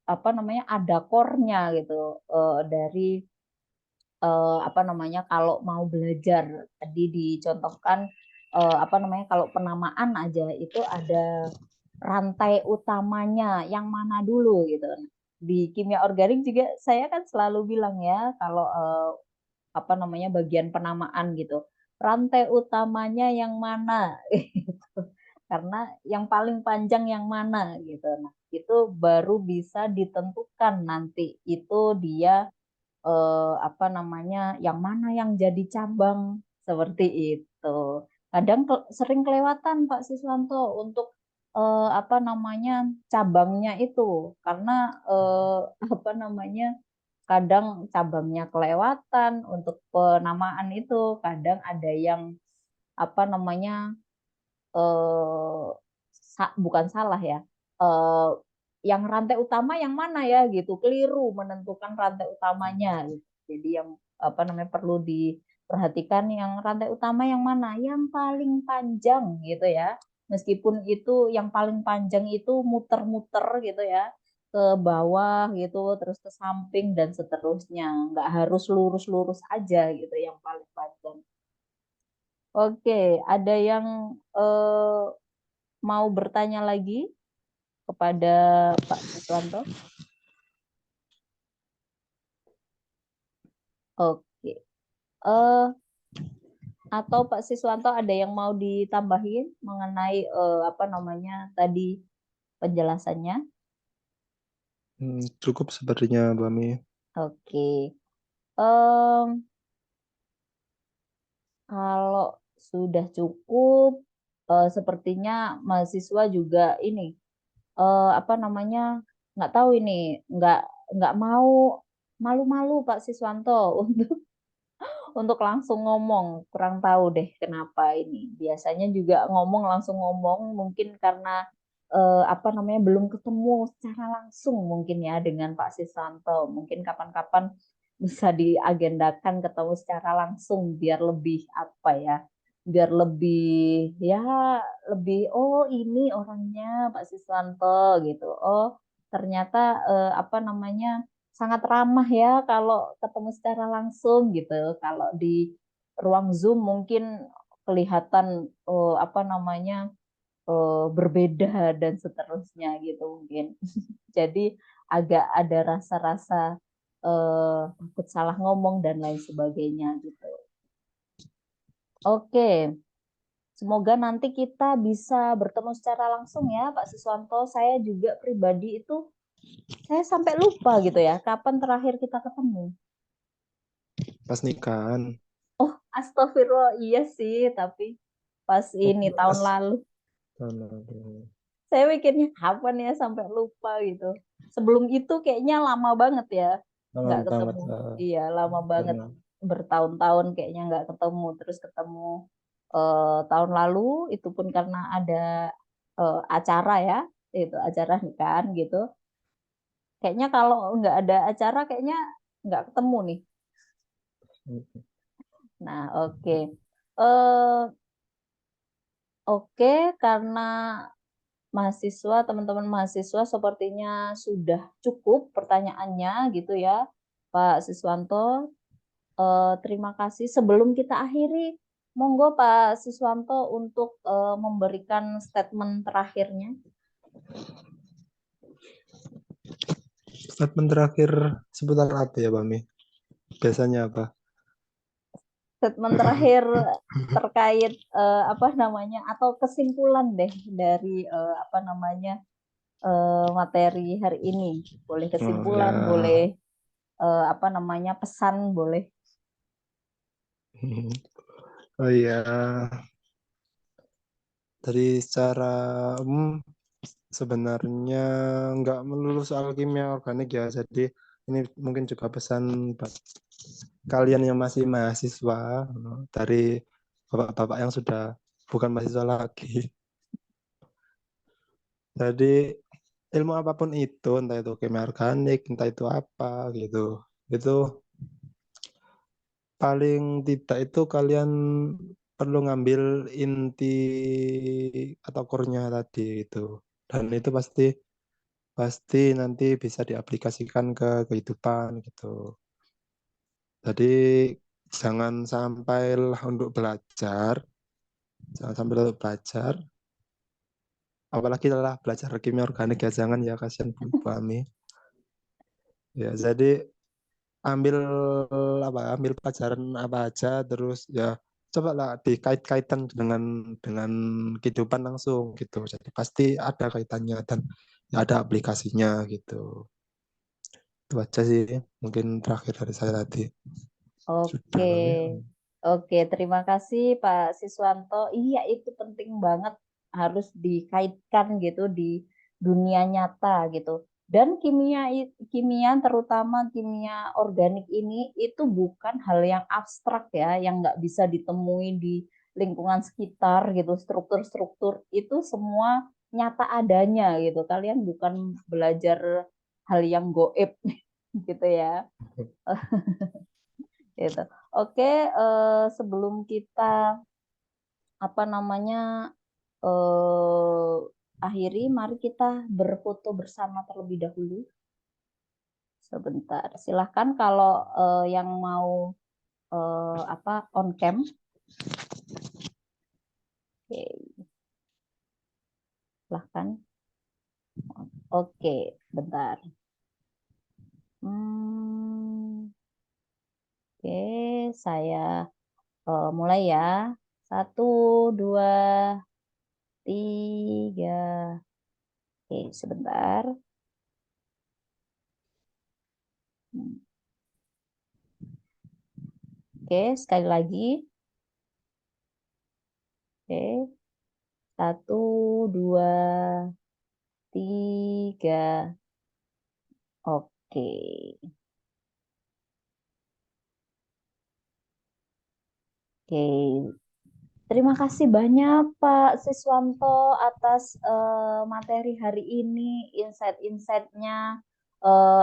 apa namanya, ada core-nya gitu dari apa namanya, kalau mau belajar tadi dicontohkan apa namanya, kalau penamaan aja itu ada rantai utamanya yang mana dulu gitu. Di kimia organik juga saya kan selalu bilang ya, kalau apa namanya, bagian penamaan gitu, rantai utamanya yang mana gitu. Karena yang paling panjang yang mana gitu. Nah, itu baru bisa ditentukan nanti itu dia apa namanya, yang mana yang jadi cabang seperti itu. Kadang sering kelewatan Pak Siswanto untuk apa namanya, cabangnya itu karena apa namanya, kadang cabangnya kelewatan untuk penamaan itu, kadang ada yang apa namanya, bukan salah ya, eh, yang rantai utama yang mana ya gitu, keliru menentukan rantai utamanya gitu. Jadi yang apa namanya, perlu diperhatikan yang rantai utama yang mana, yang paling panjang gitu ya. Meskipun itu yang paling panjang itu muter-muter gitu ya, ke bawah gitu, terus ke samping dan seterusnya. Nggak harus lurus-lurus aja gitu yang paling panjang. Oke, ada yang eh, mau bertanya lagi kepada Pak Siswanto? Oke. Eh, atau Pak Siswanto ada yang mau ditambahin mengenai apa namanya tadi penjelasannya? Cukup sepertinya, Bami. Oke. Em, kalau sudah cukup, sepertinya mahasiswa juga ini apa namanya, nggak tahu ini, nggak mau, malu-malu Pak Siswanto untuk langsung ngomong. Kurang tahu deh kenapa ini. Biasanya juga ngomong langsung ngomong, mungkin karena apa namanya, belum ketemu secara langsung mungkin ya dengan Pak Sisanto. Mungkin kapan-kapan bisa diagendakan ketemu secara langsung biar lebih apa ya, biar lebih ya, lebih oh ini orangnya Pak Siswanto gitu. Oh ternyata apa namanya, sangat ramah ya kalau ketemu secara langsung gitu. Kalau di ruang Zoom mungkin kelihatan apa namanya, berbeda dan seterusnya gitu mungkin. Jadi agak ada rasa-rasa takut salah ngomong dan lain sebagainya gitu. Oke, semoga nanti kita bisa bertemu secara langsung ya Pak Siswanto. Saya juga pribadi itu saya sampai lupa gitu ya, kapan terakhir kita ketemu. Pas nikahan. Oh, astagfirullah, iya sih, tapi pas ini tahun Pas. lalu. Aduh. Saya mikirnya kapan ya sampai lupa gitu. Sebelum itu kayaknya lama banget ya, Lama nggak banget. ketemu. Iya, lama banget. Benar. Bertahun-tahun kayaknya nggak ketemu. Terus ketemu tahun lalu, itu pun karena ada acara ya, itu acara nikahan gitu. Kayaknya kalau nggak ada acara, kayaknya nggak ketemu nih. Nah, oke. Eh, oke, karena mahasiswa, teman-teman mahasiswa sepertinya sudah cukup pertanyaannya gitu ya, Pak Siswanto. Terima kasih. Sebelum kita akhiri, monggo Pak Siswanto untuk memberikan statement terakhirnya. Statement terakhir seputar apa ya, Bami? Biasanya apa? Statement terakhir terkait apa namanya, atau kesimpulan deh dari apa namanya, materi hari ini. Boleh Oh kesimpulan, ya. boleh apa namanya, pesan, boleh. Oh iya. Dari secara umum sebenarnya nggak melulu soal kimia organik ya. Jadi ini mungkin juga pesan buat kalian yang masih mahasiswa dari bapak-bapak yang sudah bukan mahasiswa lagi. Jadi ilmu apapun itu, entah itu kimia organik, entah itu apa gitu, itu paling tidak itu kalian perlu ngambil inti atau core-nya tadi itu. Dan itu pasti pasti nanti bisa diaplikasikan ke kehidupan gitu. Jadi jangan sampai untuk belajar, jangan sampai untuk belajar, apalagi lelah belajar kimia organik ya jangan ya kasihan Bu Ami. Ya jadi ambil ambil pelajaran apa aja terus ya cobalah dikait-kaitan dengan kehidupan langsung gitu. Jadi pasti ada kaitannya dan ada aplikasinya gitu. Itu aja sih mungkin terakhir dari saya tadi. Sudah Oke, kali. oke, terima kasih Pak Siswanto. Iya, itu penting banget harus dikaitkan gitu di dunia nyata gitu. Dan kimia terutama kimia organik ini itu bukan hal yang abstrak ya, yang nggak bisa ditemui di lingkungan sekitar gitu. Struktur-struktur itu semua nyata adanya gitu. Kalian bukan belajar hal yang goib gitu ya. Gitu. Oke, sebelum kita apa namanya akhiri, mari kita berfoto bersama terlebih dahulu. Sebentar, silahkan kalau yang mau on cam. Oke, silahkan. Oke, bentar. Oke, saya mulai ya. 1, 2, 3. Oke, sebentar. Oke, sekali lagi. Oke, 1, 2, 3. Oke. Oke. Terima kasih banyak Pak Siswanto atas materi hari ini, insight-insight-nya,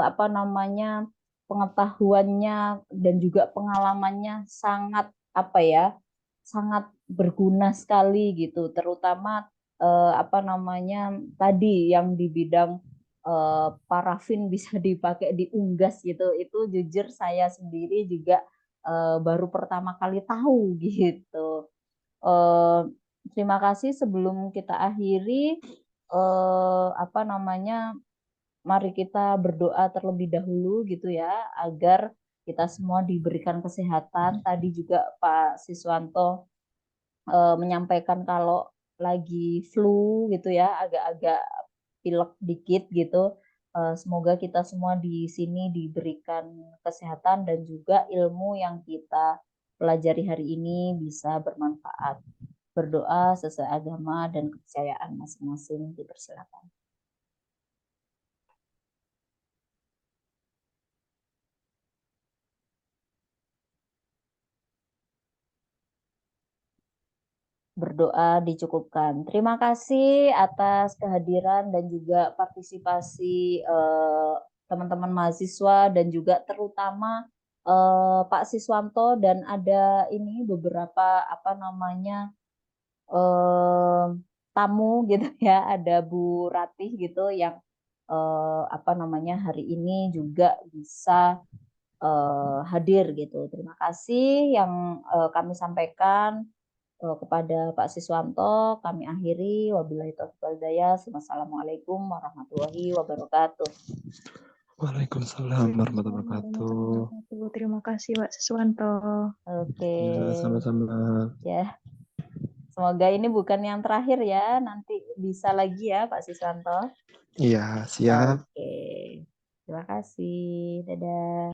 apa namanya, pengetahuannya dan juga pengalamannya sangat apa ya, sangat berguna sekali gitu, terutama apa namanya tadi yang di bidang parafin bisa dipakai di unggas gitu, itu jujur saya sendiri juga baru pertama kali tahu gitu. Eh, Terima kasih sebelum kita akhiri apa namanya mari kita berdoa terlebih dahulu gitu ya agar kita semua diberikan kesehatan. Tadi juga Pak Siswanto menyampaikan kalau lagi flu gitu ya agak-agak pilek dikit gitu. Semoga kita semua di sini diberikan kesehatan dan juga ilmu yang kita pelajari hari ini bisa bermanfaat. Berdoa sesuai agama dan kepercayaan masing-masing dipersilakan. Berdoa dicukupkan. Terima kasih atas kehadiran dan juga partisipasi teman-teman mahasiswa dan juga terutama Pak Siswanto dan ada ini beberapa apa namanya tamu gitu ya, ada Bu Ratih gitu yang apa namanya hari ini juga bisa hadir gitu. Terima kasih yang kami sampaikan kepada Pak Siswanto. Kami akhiri. Wabillahi taufiq wal hidayah. Wassalamualaikum warahmatullahi wabarakatuh. Waalaikumsalam warahmatullahi wabarakatuh. Terima kasih Pak Siswanto. Oke. Ya, sama-sama. Ya. Semoga ini bukan yang terakhir ya. Nanti bisa lagi ya Pak Siswanto. Iya, siap. Oke. Terima kasih. Dadah.